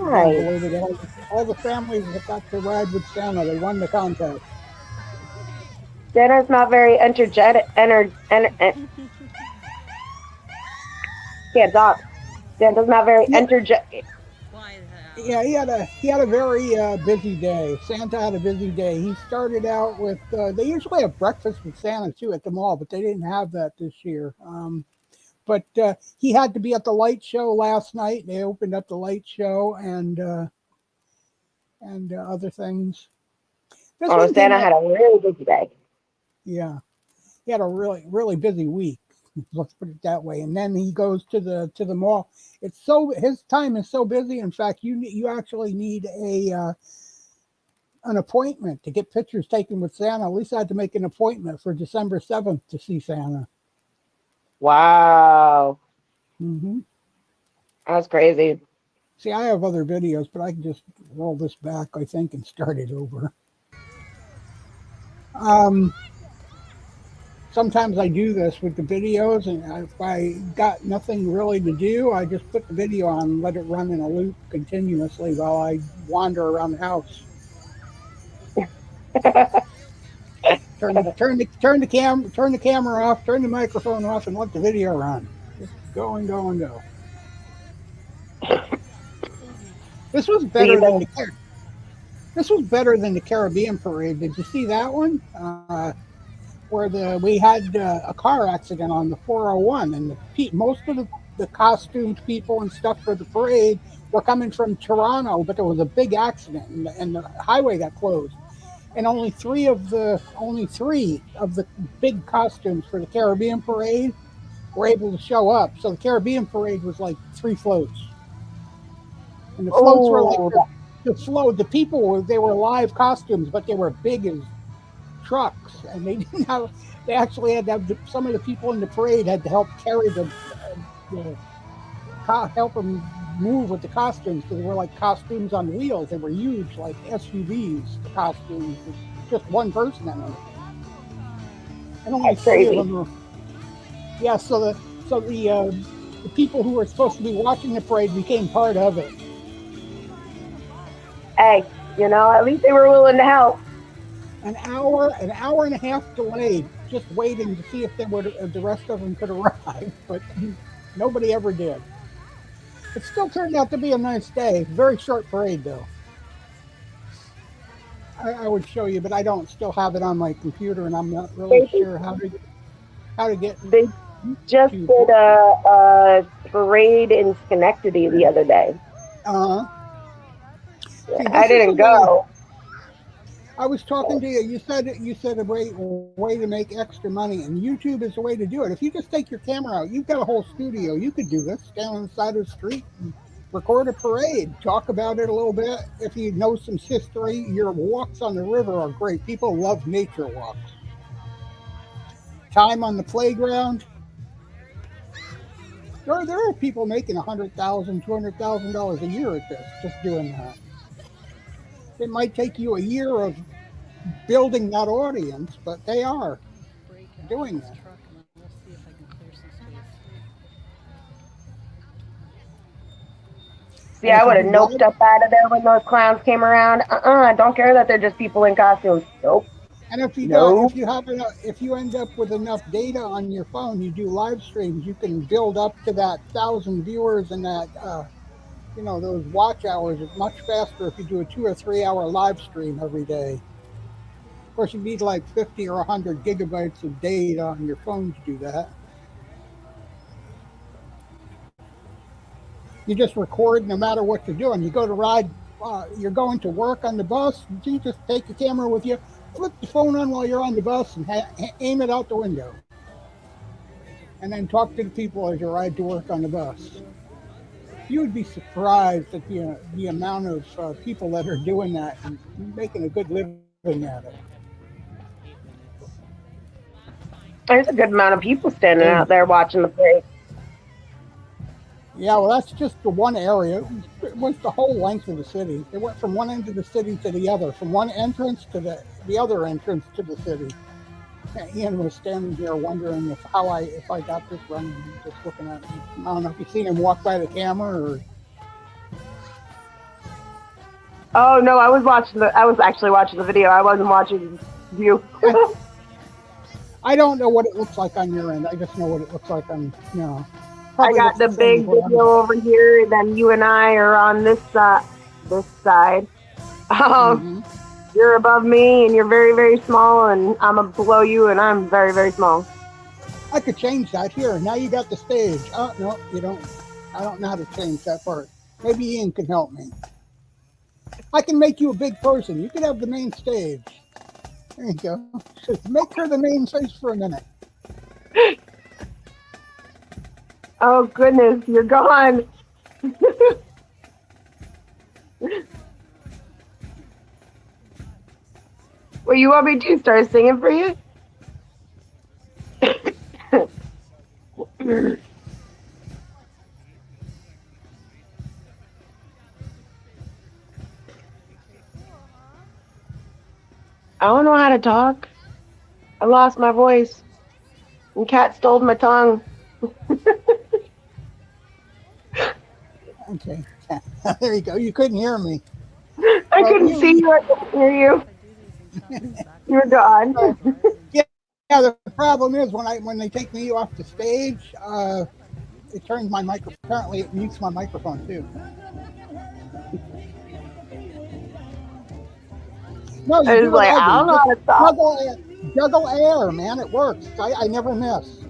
Nice. All the families that got to ride with Santa, they won the contest. Santa's not very energetic. Can't talk. Santa's not very energetic. Why is that? Yeah, he had a very busy day. Santa had a busy day. He started out with they usually have breakfast with Santa too at the mall, but they didn't have that this year. But he had to be at the light show last night. They opened up the light show and other things. Santa had a really busy day. Yeah, he had a really busy week. Let's put it that way. And then he goes to the mall. His time is so busy. In fact, you actually need an appointment to get pictures taken with Santa. At least I had to make an appointment for December 7th to see Santa. Wow. Mm-hmm. That's crazy. See, I have other videos, but I can just roll this back, I think, and start it over. Um, Sometimes I do this with the videos, and if I got nothing really to do, I just put the video on and let it run in a loop continuously while I wander around the house. Turn the camera off, turn the microphone off, and let the video run. Just go and go and go. This was So you better than know, the this was better than the Caribbean parade. Did you see that one? Where we had a car accident on the 401, and most of the costumed people and stuff for the parade were coming from Toronto, but there was a big accident, and the highway got closed, and only three of the big costumes for the Caribbean parade were able to show up. So the Caribbean parade was like 3 floats, and the floats were like oh, the people they were live costumes, but they were big as trucks, and they didn't have. They actually had to have some of the people in the parade had to help carry the help them move with the costumes because they were like costumes on wheels. They were huge, like SUVs. The costumes, with just one person in them, and only that's three of crazy. them were. Yeah, the people who were supposed to be watching the parade became part of it. Hey, at least they were willing to help. An hour and a half delayed, just waiting to see if the rest of them could arrive, but nobody ever did. It still turned out to be a nice day. Very short parade, though. I would show you, but I don't still have it on my computer, and I'm not really They, sure how to get they just to. did a parade in Schenectady the other day. Uh, See, I this is a didn't way. go. I was talking to you. You said a way to make extra money, and YouTube is a way to do it. If you just take your camera out, you've got a whole studio. You could do this. Stand on the side of the street and record a parade. Talk about it a little bit. If you know some history, your walks on the river are great. People love nature walks. Time on the playground. There are people making $100,000, $200,000 a year at this, just doing that. It might take you a year of building that audience, but they are Break out doing this that. truck and then we'll see if I can clear some space. See, And I if you would have do noped live, up out of there when those clowns came around. I don't care that they're just people in costumes. Nope. and if you do, Nope. if you end up with enough data on your phone, you do live streams. You can build up to that 1,000 viewers and that those watch hours is much faster if you do a 2 or 3 hour live stream every day. Of course, you need like 50 or 100 gigabytes of data on your phone to do that. You just record no matter what you're doing. You go to ride, you're going to work on the bus. You just take the camera with you, flip the phone on while you're on the bus, and aim it out the window, and then talk to the people as you ride to work on the bus. You would be surprised at the amount of people that are doing that and making a good living at it. 8 minutes. There's a good amount of people standing They, out there watching the parade. yeah, well, that's just the one area. It was the whole length of the city. It went from one end of the city to the other, from one entrance to the other entrance to the city. Ian was standing here wondering if I got this running, just looking at me. I don't know if you've seen him walk by the camera or. Oh no, I was actually watching the video. I wasn't watching you. I don't know what it looks like on your end. I just know what it looks like on. I Probably got looks the the same big as what I'm. video over here, and then you and I are on this side. Um, Hmm. you're above me, and you're very, very small, and I'm below you, and I'm very, very small. I could change that here. Now you got the stage. Oh no, you don't. I don't know how to change that part. Maybe Ian can help me. I can make you a big person. You could have the main stage. There you go. Just make her the main face for a minute. Oh goodness, you're gone. Well, you want me to start singing for you? I don't know how to talk. I lost my voice. And cat stole my tongue. Okay. There you go. You couldn't hear me. I Well, couldn't see you. I couldn't hear you. You're gone. yeah, yeah. The problem is when they take me off the stage, it turns my microphone. Apparently, it mutes my microphone too. No, you I was do what like, I I do. don't know Just how to talk. juggle air, man. It works. I never miss.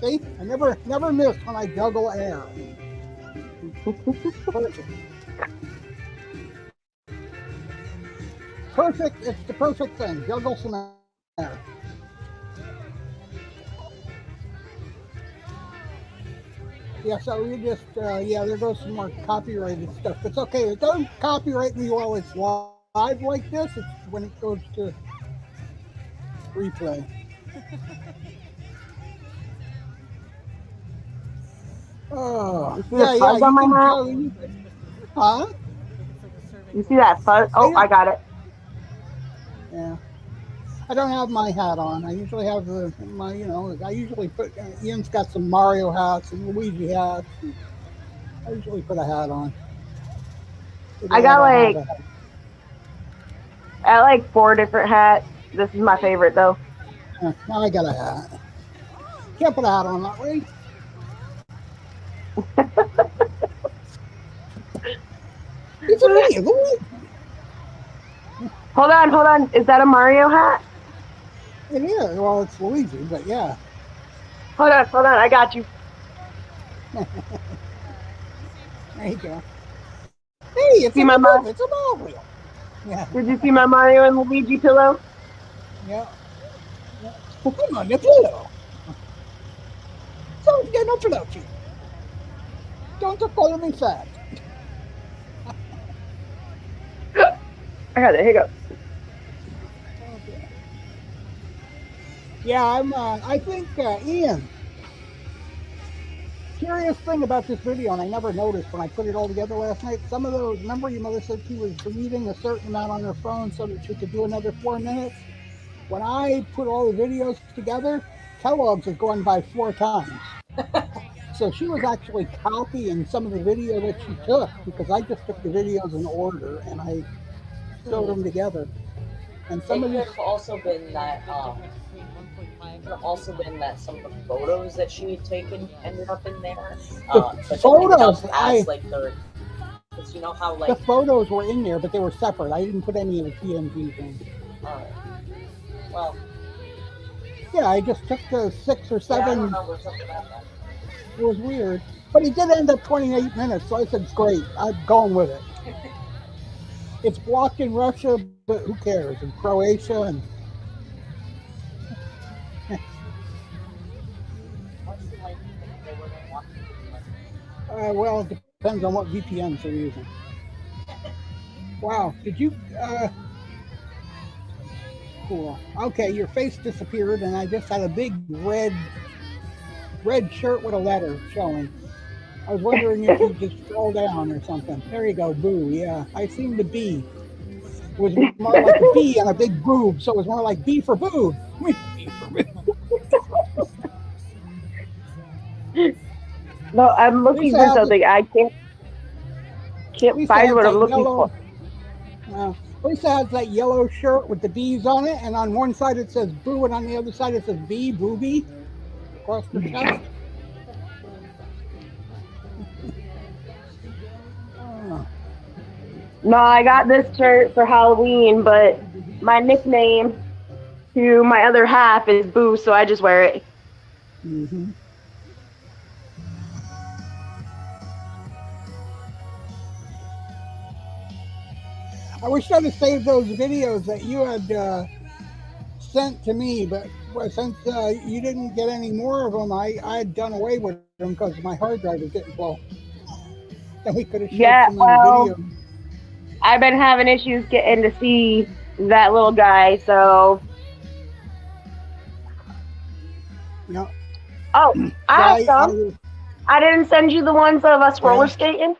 See, I never miss when I juggle air. Perfect. Perfect. It's the perfect thing. Juggle some air. Yeah, so you just, yeah, there goes some more copyrighted stuff. It's okay. It doesn't copyright me while it's live like this. It's when it goes to replay. Oh, You see the yeah, fuzz on you my can hat? tell. Huh? You see that fuzz? Oh, I got it. Yeah. I don't have my hat on. I usually have my, I usually put, Ian's got some Mario hats and Luigi hats. I usually put a hat on. Today I got don't have a hat. 4 different hats. This is my favorite though. Now I got a hat. Can't put a hat on that way. It's a me, Luigi. Hold on. Is that a Mario hat? It is. Well, it's Luigi, but yeah. Hold on. I got you. There you go. Hey, it's See my it's a Mario. Yeah. Did you see my Mario and Luigi pillow? Yeah. Well, come on, the pillow. Don't get no pillow. Don't call me fat. I got the hiccup. Okay. Yeah, I think Ian. Curious thing about this video, and I never noticed when I put it all together last night. Some of those, remember your mother said she was deleting a certain amount on her phone so that she could do another 4 minutes? When I put all the videos together, Kellogg's is going by 4 times. So she was actually copying some of the video that she took because I just took the videos in order and I sewed them together. And some of It these could have also been that some of the photos that she had taken ended up in there. the photos, because you know how the photos were in there, but they were separate. I didn't put any of the PNGs in. Alright. Well, yeah, I just took the 6 or 7. I don't know what's up with that. It was weird, but it did end up 28 minutes, so I said, it's great. I'm going with it. It's blocked in Russia, but who cares? In Croatia and well, it depends on what VPNs they're using. Wow, did you? Cool. Okay, your face disappeared, and I just had a big red shirt with a letter showing. I was wondering if you just scroll down or something. There you go, boo. Yeah, I seen the B. It was more like a B and a big boob, so it was more like B for boob. B for boob. No, I'm looking for something. I can't find what I'm looking for. Lisa has that yellow shirt with the bees on it, and on one side it says boo, and on the other side it says B, booby, across the chest. No, I got this shirt for Halloween, but my nickname to my other half is Boo, so I just wear it. Mm-hmm. I wish I'd have saved those videos that you had sent to me, but since you didn't get any more of them, I had done away with them because my hard drive was getting full. Then we could have shared some video. I've been having issues getting to see that little guy, so. Yeah. Oh, I have some. I didn't send you the ones of us roller skating.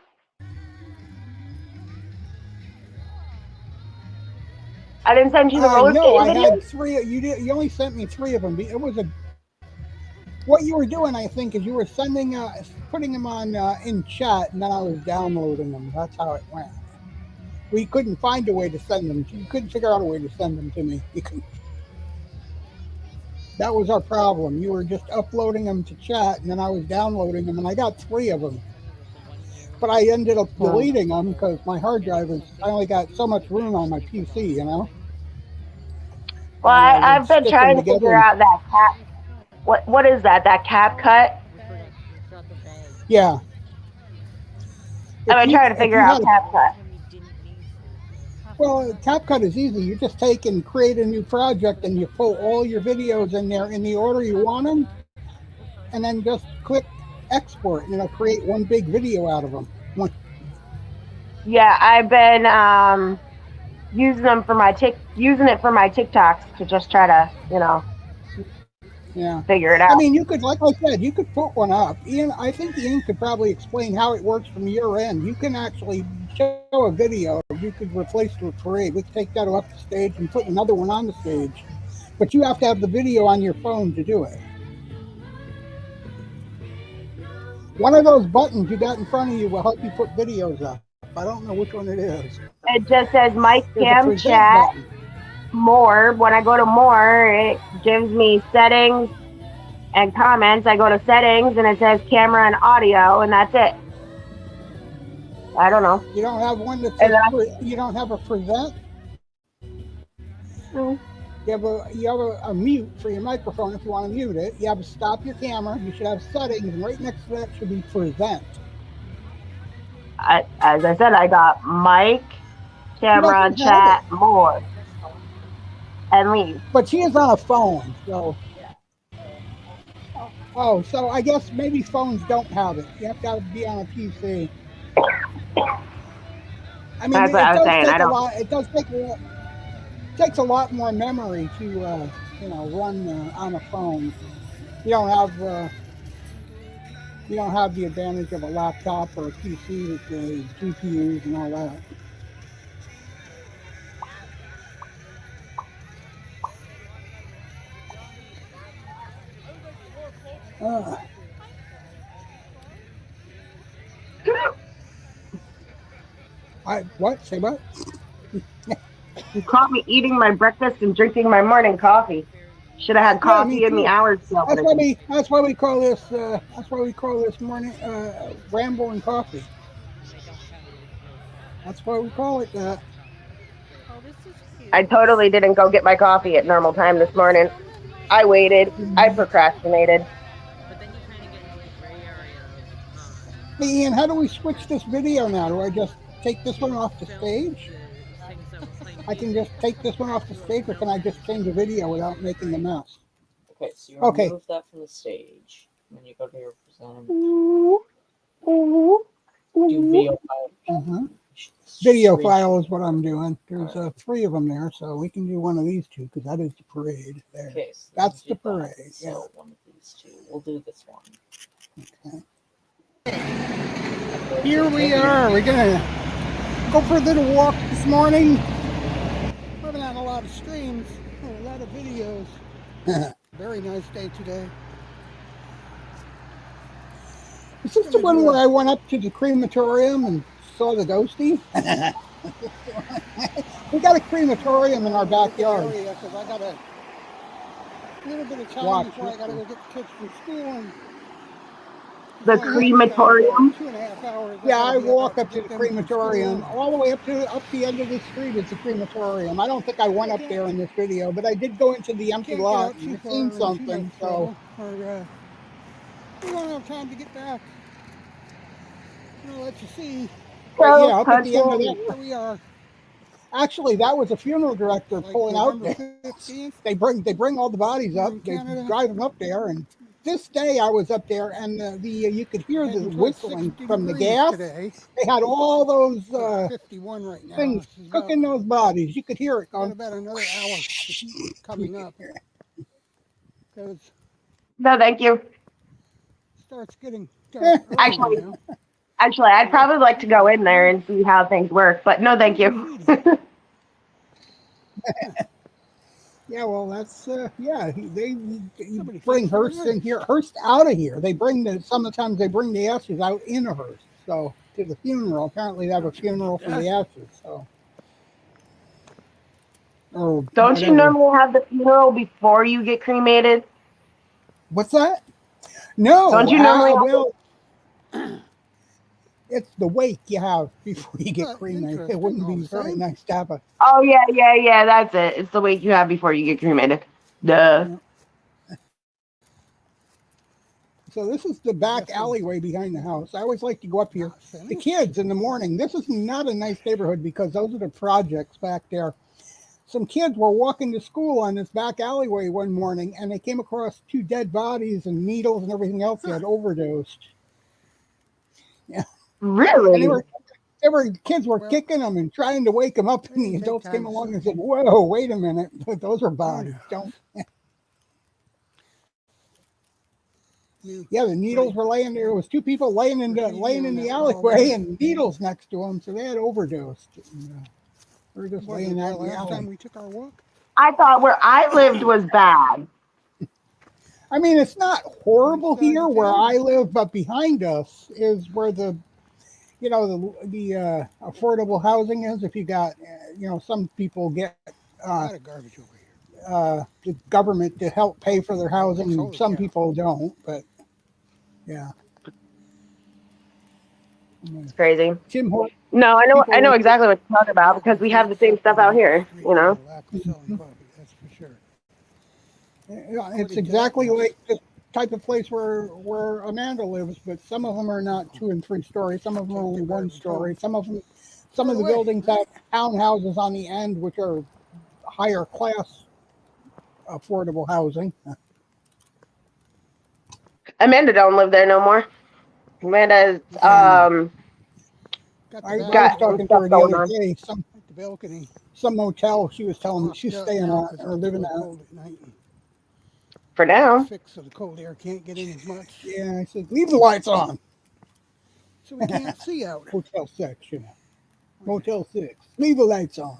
I didn't send you the roller No, I skating had videos? 3. You only sent me 3 of them. It was a what you were doing, I think, is you were sending, putting them on in chat, and then I was downloading them. That's how it went. We couldn't find a way to send them. You couldn't figure out a way to send them to me. That was our problem. You were just uploading them to chat, and then I was downloading them, and I got 3 of them. But I ended up deleting them because my hard drive is. I only got so much room on my PC, you know. Well, And I would I've been stick them trying to together. figure out that cap. What is that? That cap cut? We forgot the bag. Yeah. I've been trying to figure out cap cut. Well, CapCut is easy. You just take and create a new project, and you pull all your videos in there in the order you want them, and then just click export, and it'll create one big video out of them. Yeah, I've been using it for my TikToks to just try to, Yeah. figure it out. I mean, you could, like I said, you could put one up. I think Ian could probably explain how it works from your end. You can actually show a video. You could replace the parade. We could take that off the stage and put another one on the stage. But you have to have the video on your phone to do it. One of those buttons you got in front of you will help you put videos up. I don't know which one it is. It just says Mike There's a Cam present Chat button. more. When I go to more, it gives me settings and comments. I go to settings and it says camera and audio, and that's it. I don't know. You don't have one that And says you don't have a present. then You have a mute for your microphone if you want to mute it. You have to stop your camera. You should have settings, and right next to that should be present. as I said, I got Mike, camera, doesn't have chat, more, and leave. But she is on a phone, so. Oh, so I guess maybe phones don't have it. You have to be on a PC. I mean, That's what I was saying. I don't. It does take a lot. It takes a lot more memory to, run on a phone. You don't have the advantage of a laptop or a PC with the GPUs and all that. What? Say what? You caught me eating my breakfast and drinking my morning coffee. Should have had coffee in the hours ago. That's why we call this. That's why we call this morning Ramble and Coffee. That's why we call it that. Oh, this is cute. I totally didn't go get my coffee at normal time this morning. I waited. I procrastinated. But then you kind of get into the gray area of Hey, Ian, how do we switch this video now? Do I just take this one off the stage? the things that were playing I can music. just take this one off the stage, or can I just change the video without making a mess? Okay, so you Okay. remove that from the stage. And then you go to your present. Do video file. Uh-huh. Video file is what I'm doing. There's 3 of them there, so we can do one of these 2 because that is the parade. There. Okay, so That's you the do that. parade, So yeah. one of these 2. We'll do this one. Okay. Here we are. We're gonna go for a little walk this morning. We haven't had a lot of streams, a lot of videos. Very nice day today. Is this the one where I went up to the crematorium and saw the ghostie? We got a crematorium in our backyard. Because I got a little bit of time before I got to go get the kids from school. And The crematorium. 2.5 hours. Yeah, I walk up to the crematorium. All the way up the end of the street is the crematorium. I don't think I went up there in this video, but I did go into the empty lot and seen something. So we don't have time to get back. I'll let you see. But yeah, up at the end of that, where we are. Actually, that was a funeral director pulling out there. They bring all the bodies up. They drive them up there, and this day I was up there, and you could hear the whistling from the gas. They had all those 51 right now. Things cooking those bodies. You could hear it going. About another hour coming up. No, thank you. Starts getting Actually, I'd probably like to go in there and see how things work, but no, thank you. Yeah, well, that's yeah. They Somebody bring fixed our hearse in here, hearse. hearse out of here. They bring the sometimes they bring the ashes out in a hearse. So to the funeral. Apparently, they have a funeral for the ashes. So or Don't you whatever. normally have the funeral before you get cremated? What's that? Don't No. you normally have Well, it's the wake you have before you get cremated. It Interesting, wouldn't all be the very same. nice to have a. Oh yeah. That's it. It's the wait you have before you get cremated. Duh. You know, so this is the I back guess alleyway behind the house. I always like to go up here. not The finished. kids in the morning. This is not a nice neighborhood because those are the projects back there. Some kids were walking to school on this back alleyway one morning and they came across two dead bodies and needles and everything else. They had overdosed. Yeah. And Really? kids were Well, kicking them and trying to wake them up. they And the didn't take adults came time to along and soak said, in. "Whoa, wait a minute. Those are Oh bodies. no. Don't." New Yeah, the needles break. were laying there. It was two people laying in Graffiti on the that wall alleyway there. and needles next to them. So they had overdosed. And, they were just Wasn't laying there out in the last time alley. we took our walk? I thought where I lived was bad. I mean, it's not My horrible side here of where town? I live, but behind us is where the affordable housing is. If you got some people get A lot of garbage over here. the government to help pay for their housing, and Holy some cow. people don't. But yeah, It's crazy. Tim Hortons No, I know people. exactly what you're talking about Real because we have the same confused stuff on out that here. street You for know. the lack of selling coffee, that's for sure. It's According to that exactly list. like the type of place where Amanda lives, but some of them are not 2 and 3 stories. Some of them are Take only the 1 garbage story. home. Some Throw of it the away, buildings have right? townhouses on the end, which are higher class affordable housing. Amanda don't live there no more. Amanda's And Got the I was got balcony. some talking to stuff her the going other on. day. Like the balcony Some motel she was telling me locked she's up staying now at because or it's living real at. cold at night. And For got it now. fixed so the cold air can't get in as much. Yeah, I said leave the lights on. So we can't see out. Hotel 6, Motel 6. Leave the lights on.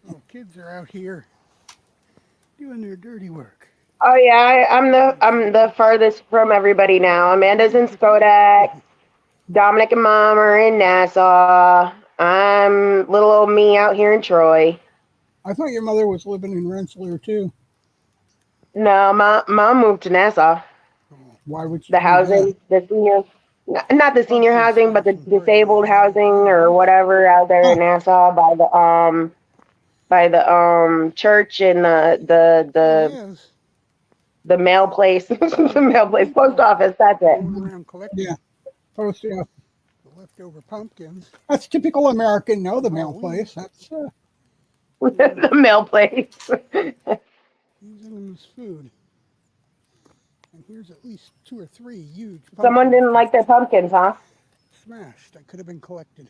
Oh, kids are out here doing their dirty work. Oh yeah, I'm the farthest from everybody now. Amanda's in Skodak. Dominic and Mom are in Nassau. I'm little old me out here in Troy. I thought your mother was living in Rensselaer too. No, Mom moved to Nassau. Oh, Why would she The do that? housing, the senior, not the senior pumpkin housing, but spice the and bread disabled and housing or beef. whatever out there in Huh. Nassau by the church and She has. the mail place, the mail place, post People office. That's it. going around Yeah. collecting Post, yeah. the leftover pumpkins That's typical American. No, from the mail Halloween, place. That's The mail place. using them as food. And here's at least 2 or 3 huge Someone pumpkins didn't just like their pumpkins, huh? smashed that could have been collected.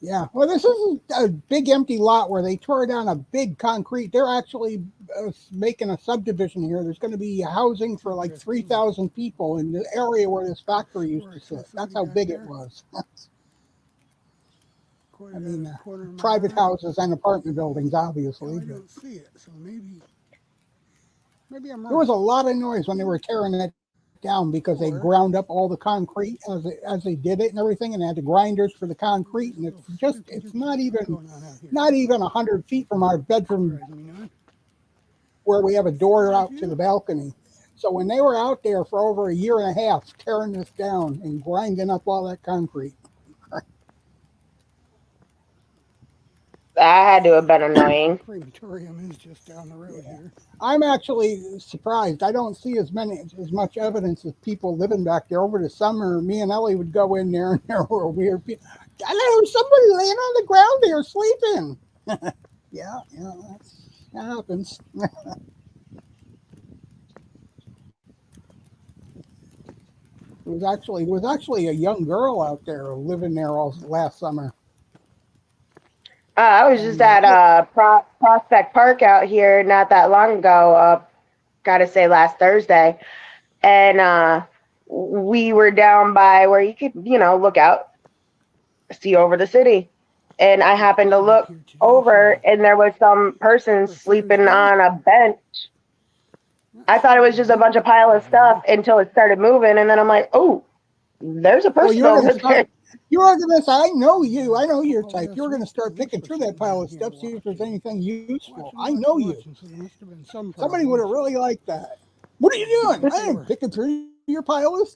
yeah. Well, this is a big empty lot where they tore down a big concrete. They're actually making a subdivision here. There's going to be housing for like Interesting. 3,000 people in the area where this factory used to Forest sit. Hill food That's we how got big it there. was. Quarter I out mean, of a corner of my private eye. houses and apartment buildings, Now obviously. I But don't see it, so maybe I'm there was wrong. a lot of noise when they were tearing it down because they Or ground up all the concrete as they did it and everything, and they had the grinders for the concrete. there's a And little it's spooky not stuff even going on out here. 100 feet from our bedroom Surprisingly not. where we have a door Forest out to the View. balcony. So when they were out there for over a year and a half tearing this down and grinding up all that concrete, That had to have been annoying. Crematorium is just down the road here. I'm actually surprised. I don't see as much evidence of people living back there. Over the summer, me and Ellie would go in there, and there were weird people. Hello, somebody laying on the ground there sleeping. Yeah, that happens. There was actually a young girl out there living there all last summer, I was just and at Prospect Park out here not that long ago. Gotta say last Thursday, and we were down by where you could look out, see over the city, and I happened to look over, and there was some person sleeping on a bench. I thought it was just a bunch of pile of stuff until it started moving, and then I'm like, oh, there's a person you're over gonna there. start. You are gonna say, I know you. I know your type. You're gonna start picking through that pile of stuff, see if there's anything useful. I know you. Somebody would have really liked that. What are you doing? I am picking through your pile of.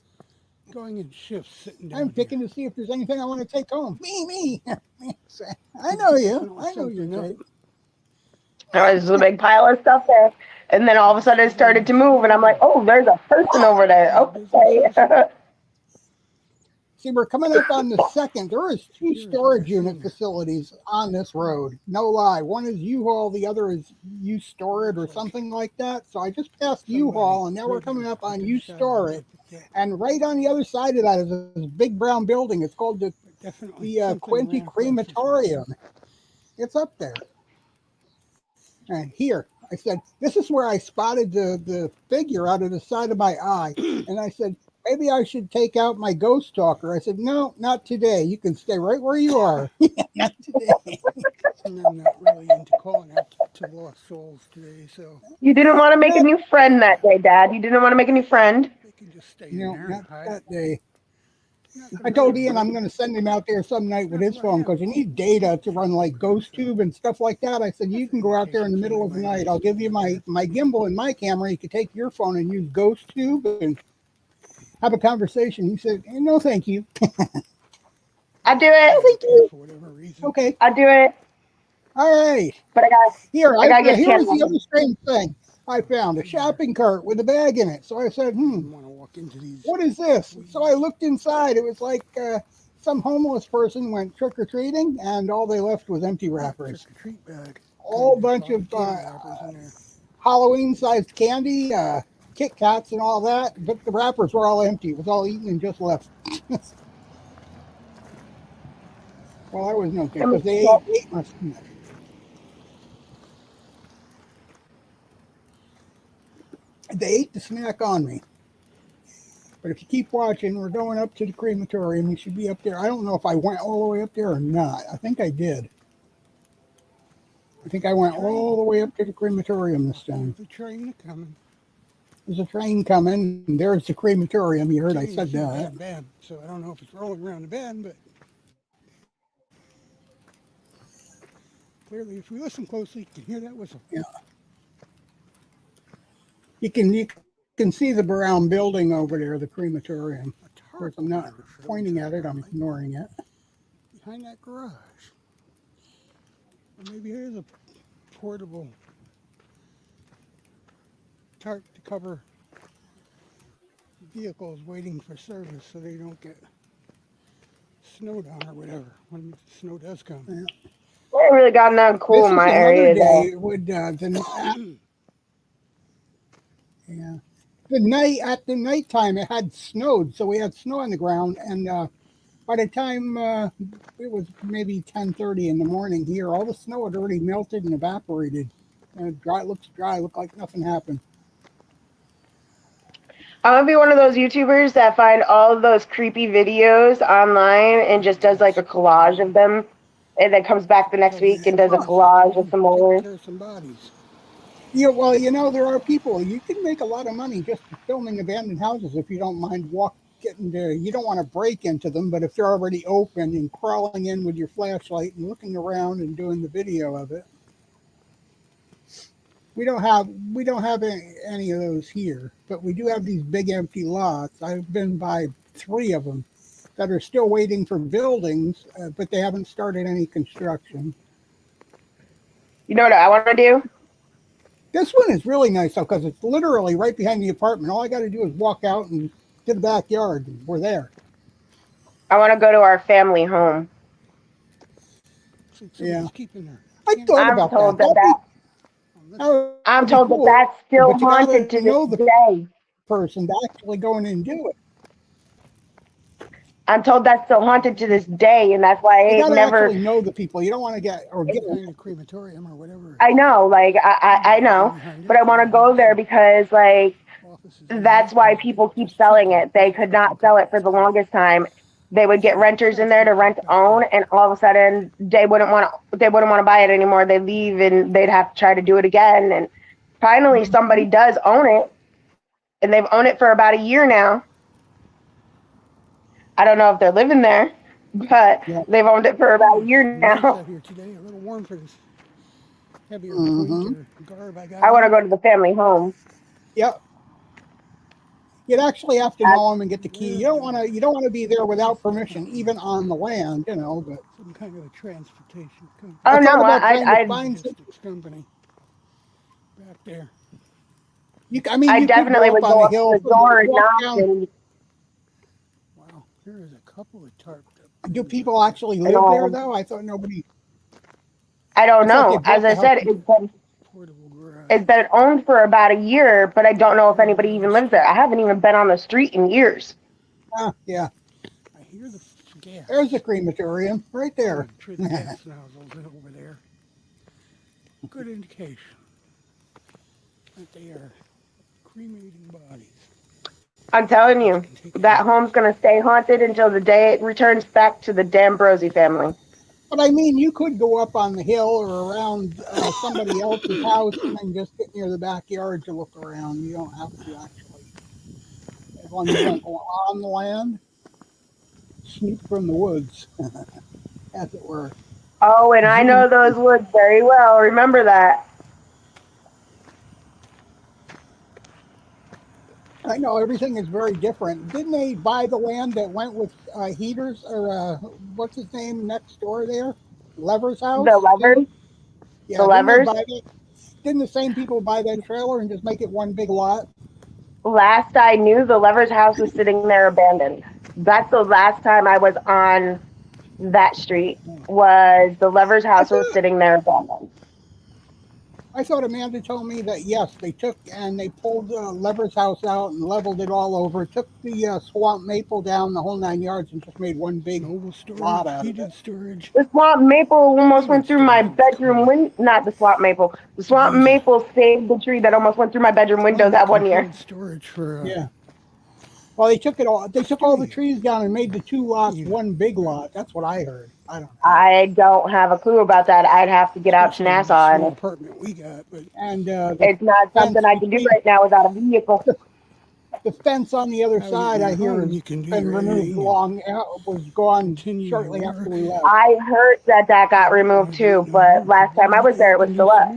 Going in shifts, sitting down. I'm picking to see if there's anything I want to take home. Me. I know you. I know your type. There was a big pile of stuff there. And then all of a sudden it started to move, and I'm like, oh, there's a person over there. Okay. See, we're coming up on the second. There is 2 storage unit facilities on this road. No lie. One is U-Haul, the other is U-Store-It or something like that. So I just passed U-Haul, and now we're coming up on U-Store-It. And right on the other side of that is this big brown building. It's called the Quinty Crematorium. It's up there. And here, I said, this is where I spotted the figure out of the side of my eye. And I said, maybe I should take out my ghost talker. I said, no, not today. You can stay right where you are. Not today. And I'm not really into calling out to lost souls today, so You didn't want to make a new friend that day, Dad. You didn't want to make a new friend. they can just stay No, in there. not and hide. that day. I told Ian I'm going to send him out there some night with his phone because you need data to run like Ghost Tube and stuff like that. I said, you can go out there in the middle of the night. I'll give you my gimbal and my camera. You can take your phone and use Ghost Tube and have a conversation. He said, no, thank you. I'd do it. Thank you. For whatever reason. Okay. I'd do it. All right. But I got Here, I gotta get here's camera. the other strange thing. I found a shopping cart with a bag in it. So I said, I want to walk into these. what is this? So I looked inside. It was like some homeless person went trick-or-treating, and all they left was empty wrappers. Trick-or-treat bag. All bunch of wrappers in there. Halloween-sized candy, Kit Kats and all that, but the wrappers were all empty. It was all eaten and just left. Well, I was no good because they ate my snack. They ate the snack on me. But if you keep watching, we're going up to the crematorium. You should be up there. I don't know if I went all the way up there or not. I think I did. I think I went all the way up to the crematorium this time. The train coming. There's a train coming. And there's the crematorium. You heard I said that. Bad, so I don't know if it's rolling around the bend, but clearly, if we listen closely, you can hear that whistle. Yeah. You can see the brown building over there, the crematorium. Of course, I'm not pointing at it. I'm ignoring it. Behind that garage. Or maybe there's a portable tarp to cover vehicles waiting for service so they don't get snowed on or whatever when the snow does come. Yeah. It really gotten that cool This in my is another area. day. It would yeah. At the nighttime it had snowed, so we had snow on the ground, and by the time it was maybe 10:30 in the morning here, all the snow had already melted and evaporated. And it looks dry, looked like nothing happened. I'm gonna be one of those YouTubers that find all of those creepy videos online and just does like a collage of them, and then comes back the next week and does a collage of some more. There's some bodies. Yeah, well, there are people. You can make a lot of money just filming abandoned houses if you don't mind getting there. You don't want to break into them, but if they're already open and crawling in with your flashlight and looking around and doing the video of it. We don't have any of those here, but we do have these big empty lots. I've been by 3 of them that are still waiting for buildings, but they haven't started any construction. You know what I want to do? This one is really nice though, because it's literally right behind the apartment. All I got to do is walk out and to the backyard, and we're there. I want to go to our family home. Yeah. Keeping her. I thought I'm about told that. I'm told that that's still But you gotta haunted to know this the day. person to actually go in and do it. I'm told that's still haunted to this day, and that's why You I gotta never. actually know the people. You don't want to get Behind the crematorium or whatever. I know, like I know, but I want to go there because like Offices. that's why people keep selling it. They could not sell it for the longest time They would get renters in there to rent own, and all of a sudden they wouldn't want to buy it anymore. They leave and they'd have to try to do it again. And finally somebody does own it, and they've owned it for about a year now. I don't know if they're living there, but they've owned it for about a year Nice now. out here today. A little warm for this heavier Mhm. winter garb I got. I want to on. go to the family home. Yep. You'd actually have to know them and get the key. You don't want to be there without permission, even on the land, you know. But Some kind of a transportation company. Oh I thought no, about trying to I find some. Logistics company. Back there. I mean, I you could definitely go would up on go the up to hill, the door and walk knock down. and Wow. There is a couple of tarped up. Do people actually live there though? I thought nobody. I don't I thought they know. As built the I house. said, Portable garage. it's been owned for about a year, but I don't know if anybody even lives there. I haven't even been on the street in years. Yeah. I hear the gas. There's the crematorium right there. The gas nozzles over there. Good indication that they are cremating bodies. I'm telling you, that home's going to stay haunted until the day it returns back to the D'Ambrosi family. But I mean, you could go up on the hill or around somebody else's house and then just get near the backyard to look around. You don't have to actually, as long as you don't go on the land, sneak from the woods, as it were. Oh, and I know those woods very well. Remember that. I know everything is very different. Didn't they buy the land that went with Heaters or what's his name next door there? Lever's house? The Levers? Yeah, The didn't they Levers? buy that? Didn't the same people buy that trailer and just make it one big lot? Last I knew, the Levers house was sitting there abandoned. That's the last time I was on that street, was the Levers house was sitting there abandoned. I thought Amanda told me that yes, they took and they pulled Lever's house out and leveled it all over, took the swamp maple down the whole 9 yards and just made one big Mobile lot storage, out of heated it. storage. The swamp maple almost went through my bedroom window. Not the swamp maple. The swamp maple saved the tree that almost went through my bedroom window that one year. Controlled storage for Yeah. Well, they took it all. They took all the trees down and made the two lots one big lot. That's what I heard. I don't know. I don't have a clue about that. I'd have to get out to especially the Nassau, small and apartment we got, but And it's not something I can do right now without a vehicle. the fence on the other Now side, you're I at hear, home, has you can do been your removed editing. was gone Continue shortly your after work. we left. I heard that got removed too, but last time I was there, it was still up.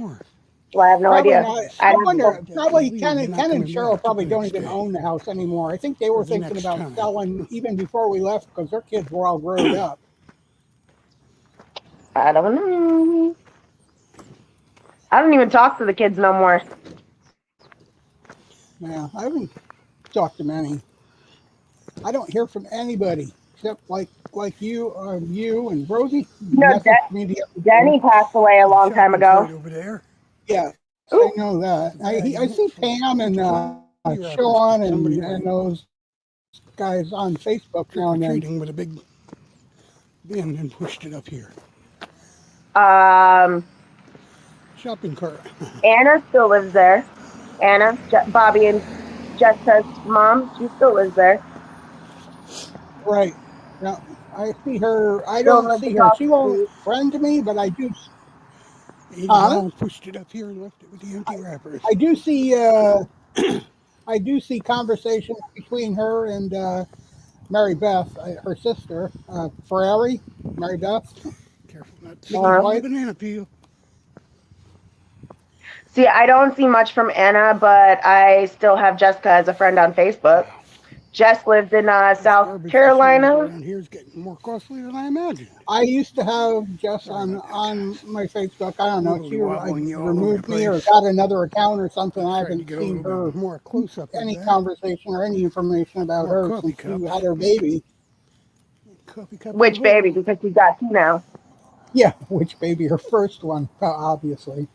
So I have no Probably idea. not. I I have wonder. to Probably Leave, Ken you're and not coming Cheryl back probably till the don't next even day. own the house anymore. I think they were Or the thinking next about time. selling even before we left because their kids were all grown up. I don't know. I don't even talk to the kids no more. Yeah, I haven't talked to many. I don't hear from anybody except like you and Rosie. You know, Messaged me the other day. Denny passed away a long time Shopping cart ago. over there. Yes, Ooh. I know that. I see Pam and Wrappers. Sean Somebody and those guys on Facebook trick now or and then. treating with a big bin and pushed it up here. Shopping cart. Anna still lives there. Anna, Bobby and Jessica's mom, she still lives there. Right. Now, I see her. I Still don't lives see her. across She the won't street. friend me, but I do. He Huh? all pushed it up here and left it with the empty wrappers. I do see. I do see conversations between her and Mary Beth, her sister, Ferrari. Mary Beth. Careful not to Mickey's slip on the wife. banana peel. See, I don't see much from Anna, but I still have Jessica as a friend on Facebook. Jess lives in South Garbage Carolina. around here is getting more costly than I imagined. I used to have Jess on my Facebook. I don't know. Totally She wobbling you all removed over the me or place. got another account or something. I Tried to haven't get a seen little her bit more close up of any that. conversation or any information about More her coffee since she cups. had her baby. Coffee cup Which in the baby? hole. Because she's got two now. Yeah, which baby? Her first one, obviously.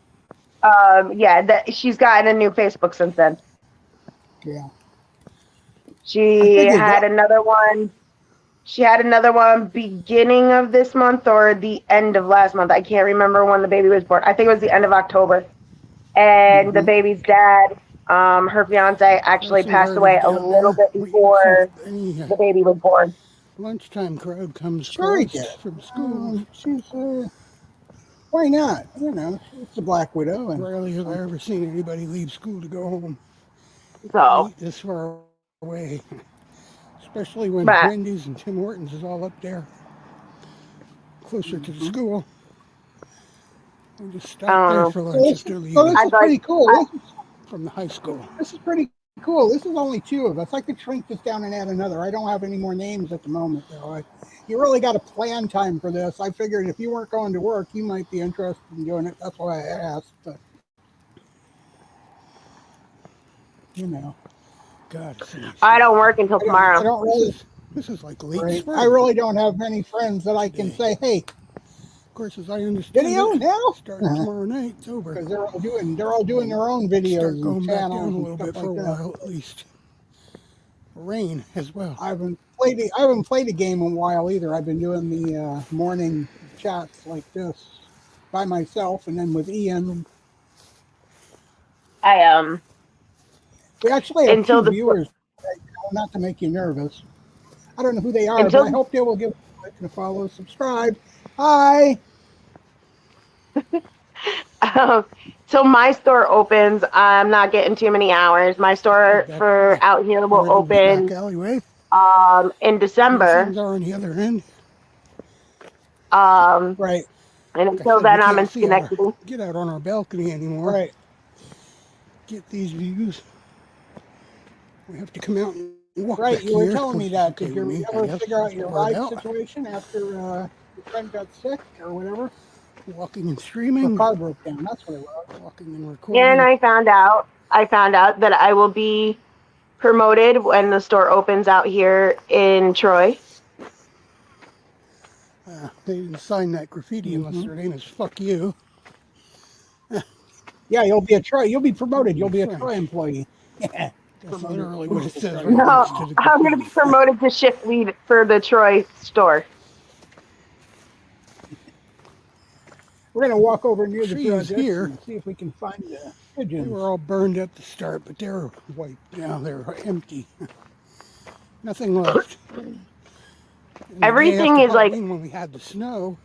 Yeah, she's gotten a new Facebook since then. Yeah. She figured had that- another one. She had another one beginning of this month or the end of last month. I can't remember when the baby was born. I think it was the end of October. And the baby's dad, her fiance, actually Crossing passed guard away is a down little there, bit waiting before for any the baby was born. lunchtime crowd comes Sure he across did. from school. She's, why not? You know, it's a Black Widow. And Rarely have I ever seen anybody leave school to go home So, late this far away. Especially when but Wendy's and Tim Hortons is all up there, closer to the school. And just I stop there don't for so lunch if this, they're so leaving this is know. I'd pretty like, cool. I, from the high school. This is pretty cool. This is only two of us. I could shrink this down and add another. I don't have any more names at the moment, though. You really got to plan time for this. I figured if you weren't going to work, you might be interested in doing it. That's why I asked. But you know, God, it's a nice I day. don't work until I tomorrow. don't really. This is like late Right, spring. I really don't have many friends that I can Today. say, "Hey, Of course, as I understand video it, now," starting tomorrow night, it's over. because they're all doing their own Start videos and going back down channels a and little stuff bit for a like that. while at least. Rain as well. I haven't played a game in a while either. I've been doing the morning chats like this by myself, and then with Ian. I We actually have until two the viewers right now, not to make you nervous. I don't know who they are, but I until hope they will give a like and a follow, subscribe. Hi. till my store opens. I'm not getting too many hours. My store Back for out here will over in this back open alleyway. in Where December. things are on the other end. Um, Right, and Like I until said, we then, I'm in can't Schenectady. get out on our balcony anymore. right. Get these views. We have to come out and walk Right, back you were here. telling Of me course, that. it's okay Did you with me, I ever guess. figure out Just your to hard ride out. situation after your friend got sick or whatever? Walking and Her streaming. car broke down. That's what it was. Walking and And recording. I found out that I will be promoted when the store opens out here in Troy. They didn't sign that graffiti unless their name is "fuck you." Yeah, you'll be a Troy. You'll be promoted. You'll be a French. Troy employee. That's Promoted literally what it to says Troy right employee. next to No, the I'm going to graffiti. be promoted to shift lead for the Troy store. We're gonna walk over near the Trees project here, and see if we can find the they pigeons. were all burned at the start, but they're wiped now. They're empty. Nothing left. And the day Everything after is like Halloween, when we had the snow,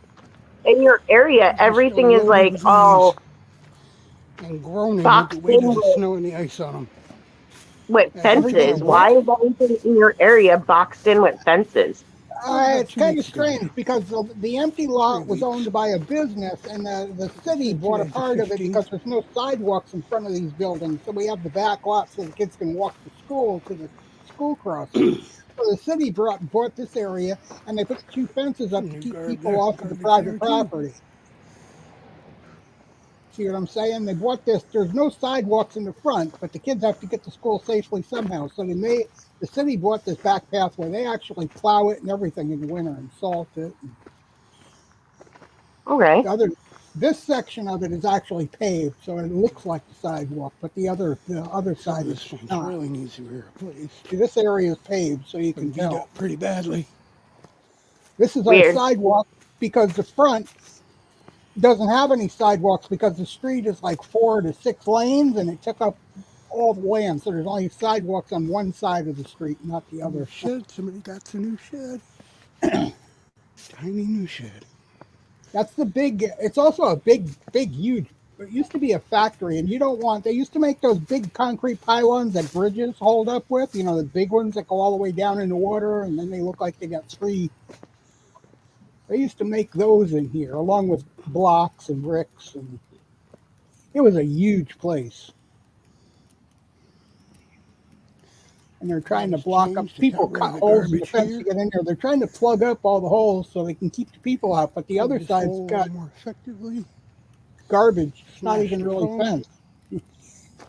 in your area. they're still Everything is loaded like with leaves all and groaning with the boxed weight in of the snow and the ice on them. with Yeah, Everything about fences. is a, what? Why is everything in your area boxed in with fences? about It's 2 kind of weeks ago now. strange because the empty 3 lot was weeks. owned by a business, and the city bought a Today's the part of it 15th. because there's no sidewalks in front of these buildings. So we have the back lot so the kids can walk to school to the school crossing. So the city bought this area, and they put 2 fences up Some to new keep people off of the garbage private there too. property. See what I'm saying? They bought this. There's no sidewalks in the front, but the kids have to get to school safely somehow. So the city bought this back pathway. They actually plow it and everything in the winter and salt it. Okay. This section of it is actually paved, so it looks like the sidewalk. But the other Some side of this is fence not. really needs to be replaced. See, this area is paved, so you Been can beat tell. up pretty badly. This is our Weird. sidewalk because the front doesn't have any sidewalks because the street is like 4 to 6 lanes and it took up all the land. So there's only sidewalks on one side of the street, not the New other. shed. Somebody got some new shed. Tiny new shed. That's the big, it's also a big, huge, it used to be a factory and they used to make those big concrete pylons that bridges hold up with, the big ones that go all the way down in the water and then they look like they got 3. They used to make those in here along with blocks and bricks, and it was a huge place. And they're trying to block up. People cut holes in the fence to get in there. They're trying to plug up all the holes so they can keep the people out. But the other side's got more effectively. garbage. It's not Smashed even the really phone. fenced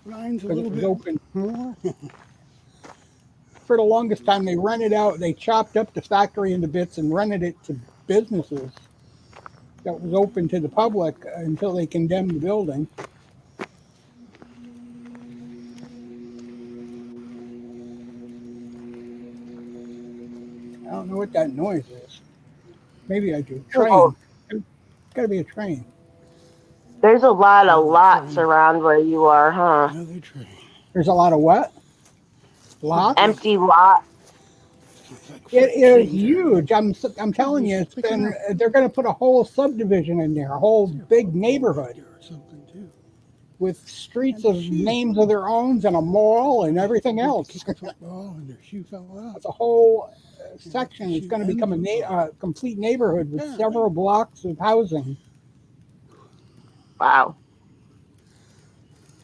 Line's a because it little was bit open. more. For the longest time, they rented out. They chopped up the factory into bits and rented it to businesses that was open to the public until they condemned the building. I don't know what that noise is. Maybe I do. Train. Oh, It's got to be a train. there's a lot of Another lots train. around where you are, huh? Another train. There's a lot of what? Lots? Empty lot. It's like It is huge. I'm telling you, it's been. They're going to put a whole subdivision in there, a whole big neighborhood Or something too. with streets of names of their own and a mall and everything else. Kick a football and their shoe fell out. It's a whole section. It's going to become a complete neighborhood with several blocks of housing. Wow.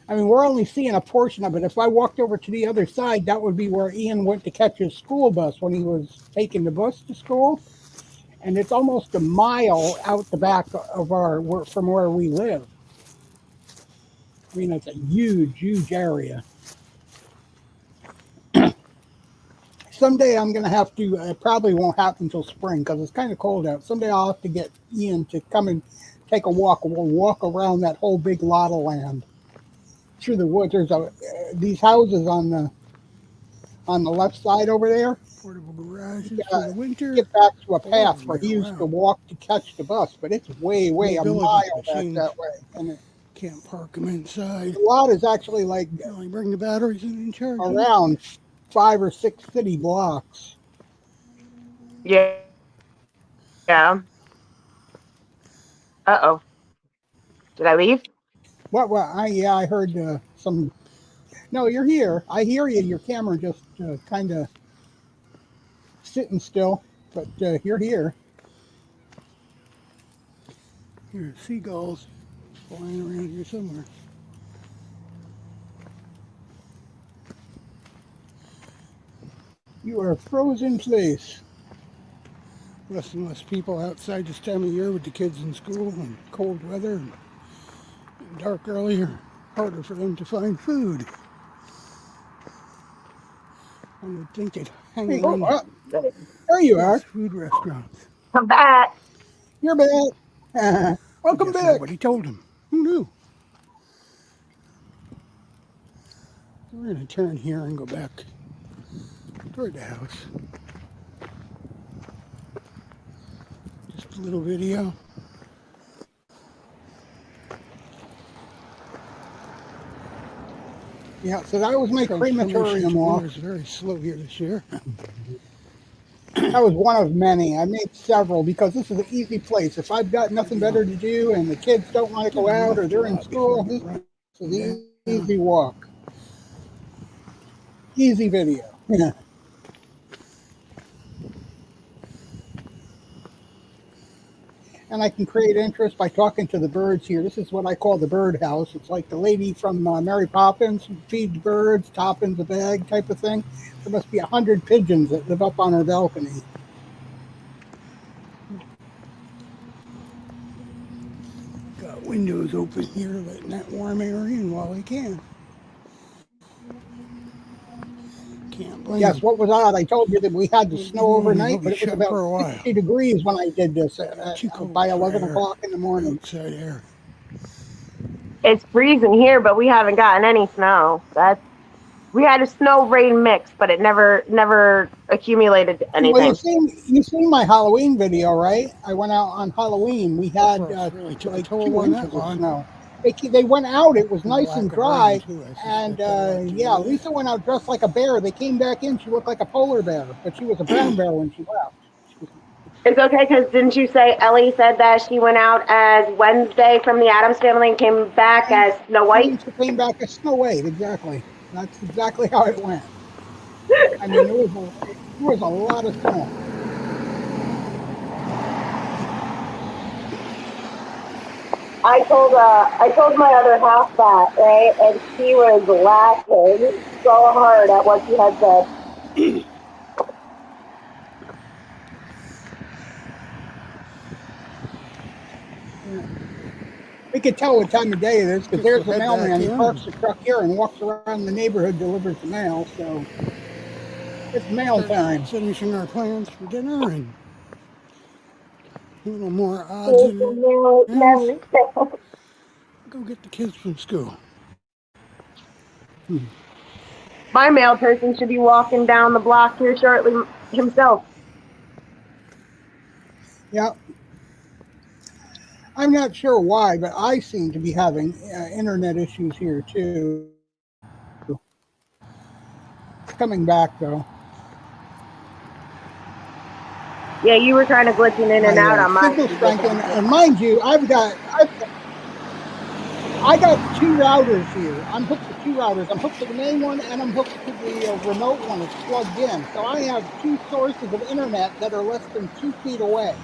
I mean, we're only seeing a portion of it. If I walked over to the other side, that would be where Ian went to catch his school bus when he was taking the bus to school. And it's almost a mile out the back of from where we live. I mean, it's a huge, huge area. Someday I'm going to have to, it probably won't happen until spring because it's kind of cold out. Someday I'll have to get Ian to come and take a walk. We'll walk around that whole big lot of land through the woods. There's these houses on the left side over there. Portable garages for the winter. Get back to a path where he used to walk to catch the bus, but it's way, a mile back that way. And can't park them inside. The lot is actually like only bring the batteries in and charge around 5 or 6 city blocks. Yeah. Uh-oh. Did I leave? What? I heard some. No, you're here. I hear you. Your camera just kind of sitting still, but you're here. Here, seagulls flying around here somewhere. You are a frozen place. Less and less people outside this time of year with the kids in school and cold weather and dark earlier. Harder for them to find food. I would think they'd hang around. There you are. Food restaurants. Come back. You're back. Welcome back. Nobody told him. Who knew? We're going to turn here and go back toward the house. Just a little video. Yeah, so that was my crematorium walk. It was very slow here this year. That was one of many. I made several because this is an easy place. If I've got nothing better to do and the kids don't want to go out or they're in school, this is an easy walk. Easy video. Yeah. And I can create interest by talking to the birds here. This is what I call the bird house. It's like the lady from Mary Poppins who feeds birds, toppings a bag type of thing. There must be 100 pigeons that live up on her balcony. Got windows open here, letting that warm air in while they can. Can't blame Yes, them. what was odd, I told you that we had the snow overnight, but it was for a about while. 60 degrees when I did this by 11 air. o'clock in the morning. Outside air. It's freezing here, but we haven't gotten any snow. We had a snow rain mix, but it never accumulated anything. Well, you've seen my Halloween video, right? I went out on Halloween. We had really took like a toll 2 on that inches of one. snow. They went out. It was nice and dry, too, and Lisa went out dressed like a bear. They came back in. She looked like a polar bear, but she was a brown bear when she left. It's okay, because didn't you say Ellie said that she went out as Wednesday from the Addams Family and came back as Snow White? She came back as Snow White, exactly. That's exactly how it went. I mean, there was a lot of snow. I told my other half that, right? And she was laughing so hard at what she had said. We could tell what time of day it is because there's the mailman. He parks the truck here and walks around the neighborhood, delivers the mail. So it's mail time. Finishing our plans for dinner and a little more odds. Go get the kids from school. My mail person should be walking down the block here shortly himself. Yep. I'm not sure why, but I seem to be having internet issues here too. It's coming back though. Yeah, you were kind of glitching in and My out on my signal strength, and mind you, I got two routers here. I'm hooked to two routers. I'm hooked to the main one, and I'm hooked to the remote one. It's plugged in, so I have two sources of internet that are less than 2 feet away.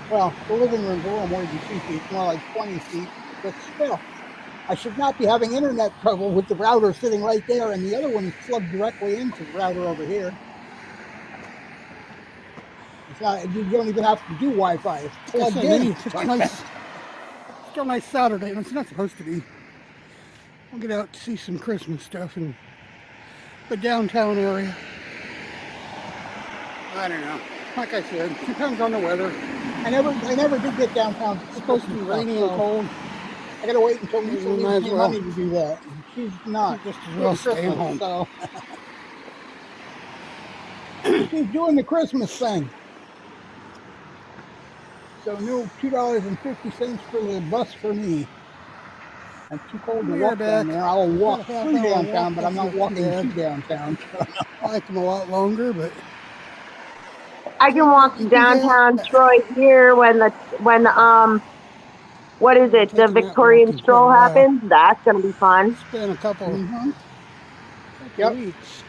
Well, the living room's a little more than 2 feet, more like 20 feet, but still, I should not be having internet trouble with the router sitting right there, and the other one is plugged directly into the router over here. It's not. You don't even have to do Wi-Fi. It's plugged in. It's just nice. Still nice Saturday, and it's not supposed to be. We'll get out to see some Christmas stuff in the downtown area. I don't know. Like I said, depends on the weather. I never did get downtown. It's supposed to be rainy and cold. I gotta wait until Lisa We might leaves as me well. money to do that. She's not. Just as well stay Christmas, home. So she's doing the Christmas thing. So new $2.50 for the bus for me. I'm too cold to We walk are down back. there. I'll walk About a half through hour downtown, walk, but I'm not that's walking not to bad. downtown. I like them a lot longer, but I can walk You can downtown get- Troy here when what is it? The taking that Victorian walk in quite a stroll while. happens. That's gonna be fun. It's been a couple Yep. weeks.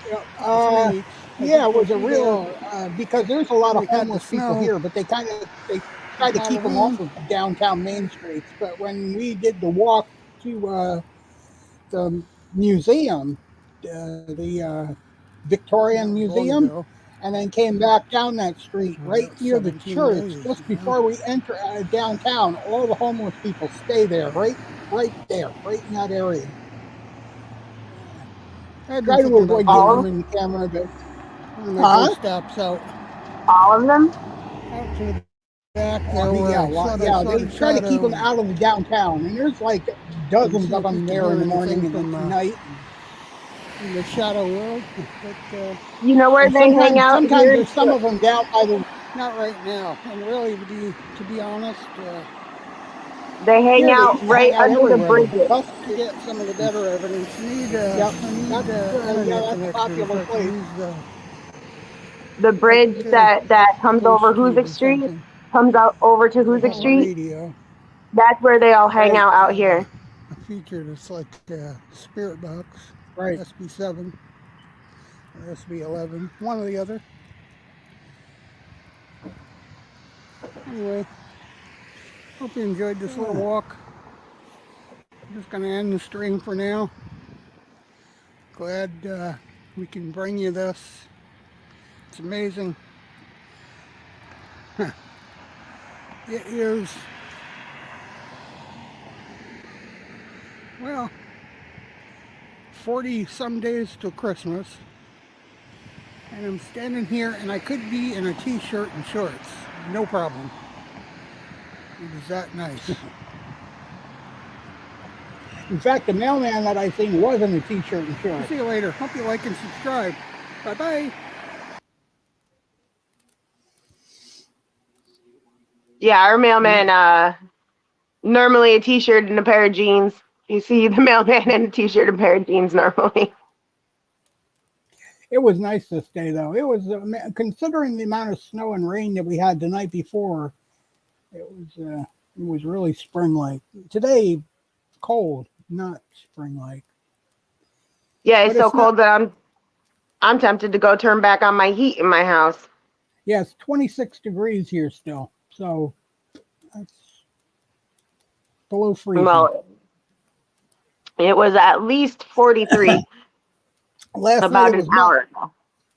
Yep. 3 weeks. Yeah, it was a real because there's a lot of We had the homeless people snow. here, but they try to keep them off of downtown main streets. But when we did the walk to the museum, the Victorian Museum, and then came back down that street right near the 17 church, days, just yeah. before we enter downtown. All the homeless people stay there, right there, right in that area. I've Try been to thinking avoid about getting All them in the camera, but when my go stops out of them. to the back there where yeah, I saw they the try to keep them shadow. out of the downtown, and there's like dozens see of if we them can there hear in the morning anything and from, at night. in the shadow world, but You know where And they hang out sometimes here? there's some of them down by the not right now. And really, to be honest, They hang here. They out used to right hang out under the everywhere. bridges. to get some of the better evidence, I need Yep, internet that's a connection popular so I place. can use The bridge that comes Post over tube Hoosick or Street, something. comes out over to They Hoosick have a Street. radio. That's where they all hang Right. out here. A feature that's like Spirit Box, Right. SB7 or SB11, one or the other. Anyway, hope you enjoyed this little walk. I'm just going to end the stream for now. Glad we can bring you this. It's amazing. It is, well, 40 some days till Christmas. And I'm standing here and I could be in a t-shirt and shorts. No problem. It is that nice. In fact, the mailman that I seen was in a t-shirt and shorts. See you later. Hope you like and subscribe. Bye-bye. Yeah, our mailman, normally a t-shirt and a pair of jeans. You see the mailman in a t-shirt and a pair of jeans normally. It was nice this day, though. It was considering the amount of snow and rain that we had the night before. It was really spring-like. Today, cold, not spring-like. Yeah, it's But so it's cold that I'm tempted to go turn back on my heat in my house. Yeah, it's 26 degrees here still, so that's below freezing. Well, it was at least 43 about an hour ago.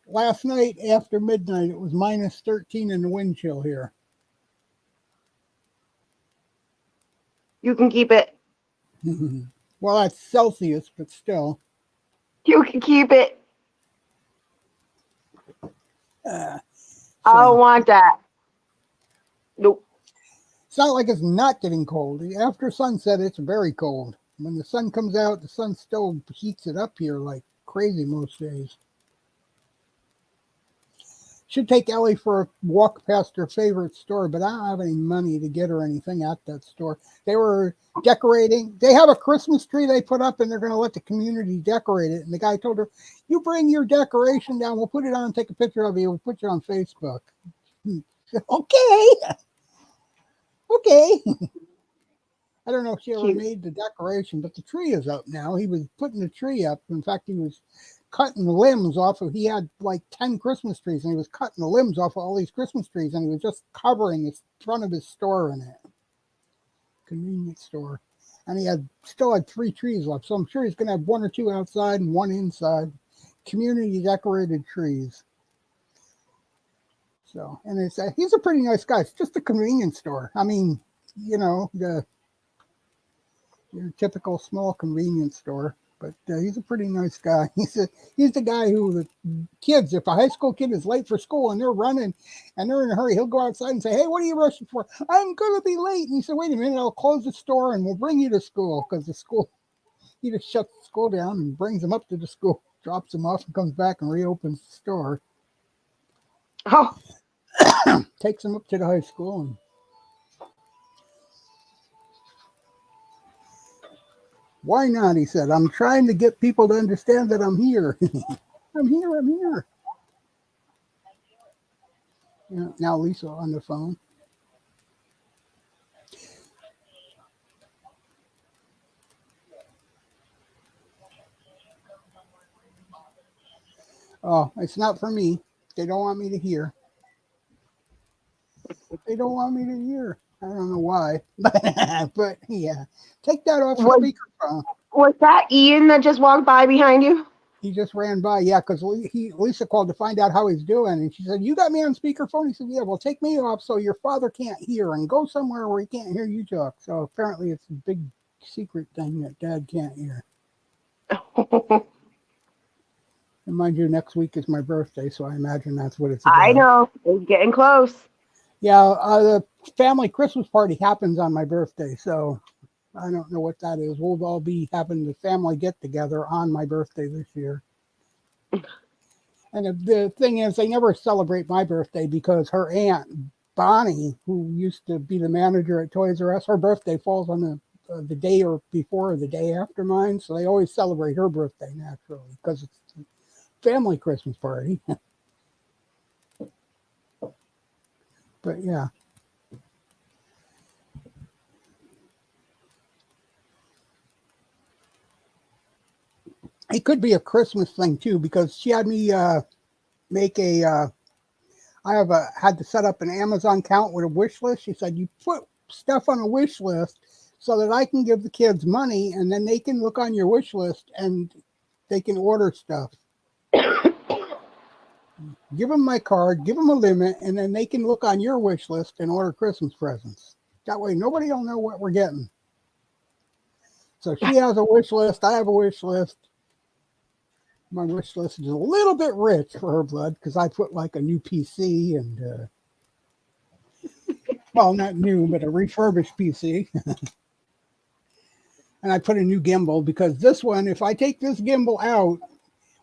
Last night after midnight, it was minus 13 in the wind chill here. You can keep it. Well, that's Celsius, but still. You can keep it. So, I don't want that. Nope. it's not like it's not getting cold. After sunset, it's very cold. When the sun comes out, the sun still heats it up here like crazy most days. should take Ellie for a walk past her favorite store, but I don't have any money to get her anything at that store. They were decorating. They have a Christmas tree they put up, and they're going to let the community decorate it. And the guy told her, "You bring your decoration down. We'll put it on, take a picture of you. We'll put it on Facebook." Okay. Okay. I don't know if she ever Cute. made the decoration, but the tree is up now. He was putting the tree up. In fact, he was cutting the limbs off of, he had like 10 Christmas trees, and he was cutting the limbs off of all these Christmas trees, and he was just covering the front of his store in it. Convenience store. And he still had 3 trees left, so I'm sure he's going to have 1 or 2 outside and 1 inside. Community decorated trees. So, and he's a pretty nice guy. It's just a convenience store. I mean, you know, your typical small convenience store, but he's a pretty nice guy. He's the guy who the kids, if a high school kid is late for school and they're running and they're in a hurry, he'll go outside and say, "Hey, what are you rushing for?" "I'm going to be late." And he said, "Wait a minute, I'll close the store and we'll bring you to school," because the school, he just shuts the school down and brings them up to the school, drops them off, and comes back and reopens the store. Oh, Takes them up to the high school. And why not? He said, "I'm trying to get people to understand that I'm here." I'm here. Yeah, now Lisa on the phone. Oh, it's not for me. They don't want me to hear. They don't want me to hear. I don't know why. But yeah, take that off the speakerphone. was that Ian that just walked by behind you? He just ran by. Yeah, because Lisa called to find out how he's doing. And she said, "You got me on speakerphone?" He said, "Yeah, well, take me off so your father can't hear and go somewhere where he can't hear you talk." So apparently it's a big secret thing that Dad can't hear. And mind you, next week is my birthday, so I imagine that's what it's about. I know. It's getting close. Yeah, the family Christmas party happens on my birthday, so I don't know what that is. We'll all be having the family get together on my birthday this year. And the thing is, they never celebrate my birthday because her aunt, Bonnie, who used to be the manager at Toys R Us, her birthday falls on the day or before or the day after mine, so they always celebrate her birthday naturally because it's a family Christmas party. But yeah. It could be a Christmas thing too, because she had me make I had to set up an Amazon account with a wish list. She said, "You put stuff on a wish list so that I can give the kids money, and then they can look on your wish list and they can order stuff. Give them my card, give them a limit, and then they can look on your wish list and order Christmas presents. That way nobody will know what we're getting." So she has a wish list. I have a wish list. My wish list is a little bit rich for her blood because I put like a new PC and, well, not new, but a refurbished PC. And I put a new gimbal because this one, if I take this gimbal out,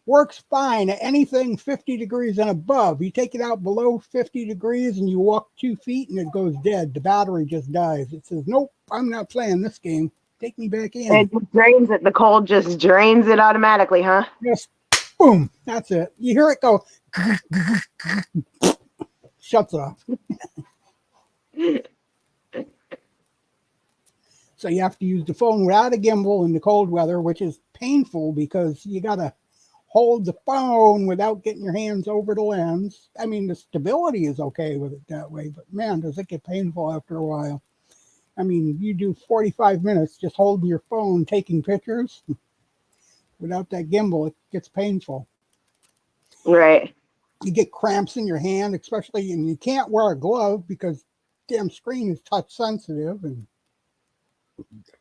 works fine at anything 50 degrees and above. You take it out below 50 degrees and you walk 2 feet and it goes dead. The battery just dies. It says, "Nope, I'm not playing this game. Take me back in." It just drains it. The cold just drains it automatically, huh? Just boom. That's it. You hear it go. Shuts off. So you have to use the phone without a gimbal in the cold weather, which is painful because you got to hold the phone without getting your hands over the lens. I mean, the stability is okay with it that way, but man, does it get painful after a while. I mean, you do 45 minutes just holding your phone, taking pictures. Without that gimbal, it gets painful. Right. You get cramps in your hand, especially, and you can't wear a glove because damn screen is touch sensitive and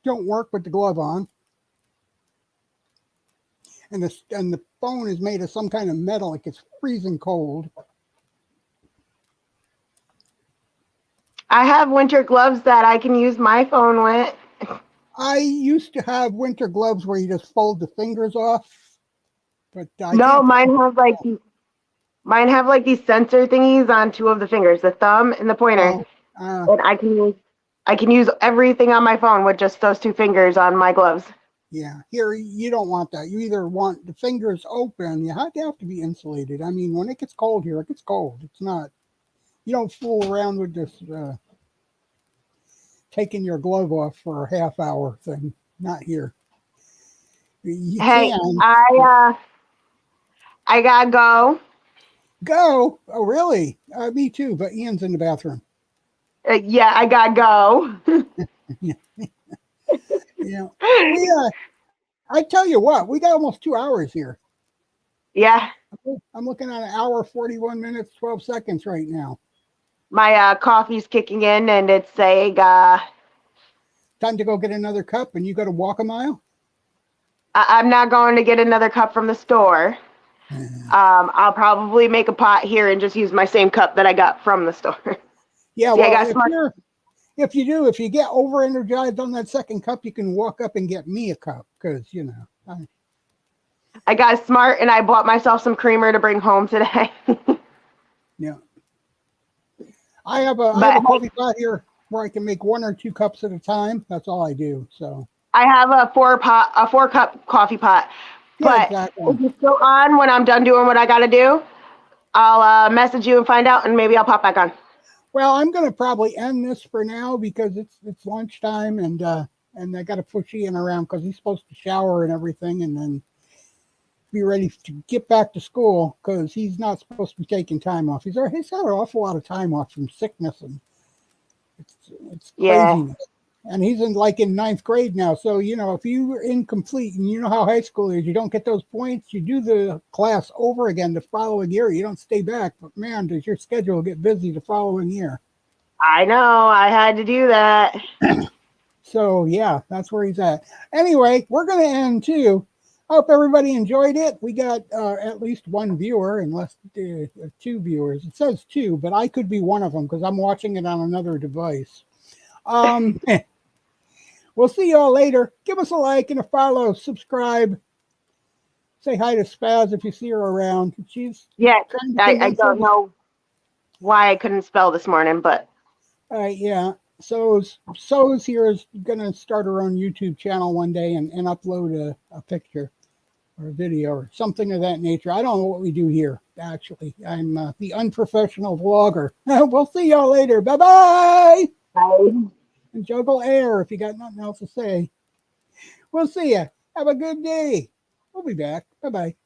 don't work with the glove on. And the phone is made of some kind of metal, like it's freezing cold. I have winter gloves that I can use my phone with. I used to have winter gloves where you just fold the fingers off, but no, mine have like Mine have like these sensor thingies on two of the fingers, the thumb and the pointer, Oh, and I can use everything on my phone with just those two fingers on my gloves. yeah. Here, you don't want that. You either want the fingers open. You have to be insulated. I mean, when it gets cold here, it gets cold. It's not. You don't fool around with this taking your glove off for a half hour thing. Not here. You Hey, can I gotta go. go. Oh, really? Me too. But Ian's in the bathroom. Yeah, I gotta go. Yeah. We. I tell you what. We got almost 2 hours here. Yeah, I'm looking at an hour, 41 minutes, 12 seconds right now. my coffee's kicking in, and it's saying Time to go get another cup, and you got to walk a mile. I'm not going to get another cup from the store. I'll probably make a pot here and just use my same cup that I got from the store. Yeah, See, I well, got smart. if you get over energized on that second cup, you can walk up and get me a cup because I got smart and I bought myself some creamer to bring home today. yeah. I have a coffee pot here where I can make 1 or 2 cups at a time. That's all I do. So I have a 4-cup coffee pot. yeah, But exactly. if you're still on when I'm done doing what I got to do, I'll message you and find out, and maybe I'll pop back on. Well, I'm going to probably end this for now because it's lunchtime and I got to push Ian around because he's supposed to shower and everything and then be ready to get back to school because he's not supposed to be taking time off. He's had an awful lot of time off from sickness and it's Yeah. craziness. And he's in 9th grade now. So, if you were incomplete and you know how high school is, you don't get those points, you do the class over again the following year. You don't stay back. But man, does your schedule get busy the following year. I know. I had to do that. So, yeah, that's where he's at. Anyway, we're going to end too. I hope everybody enjoyed it. We got at least 1 viewer, unless 2 viewers. It says 2, but I could be one of them because I'm watching it on another device. We'll see y'all later. Give us a like and a follow. Subscribe. Say hi to Spaz if you see her around. She's Yeah, trying to I don't know why I couldn't spell this morning, but yeah. Soaz here is gonna start her own YouTube channel one day and upload a picture or a video or something of that nature. I don't know what we do here. Actually, I'm the unprofessional vlogger. We'll see y'all later. Bye-bye. I And juggle air if you got nothing else to say. We'll see ya. Have a good day. We'll be back. Bye-bye.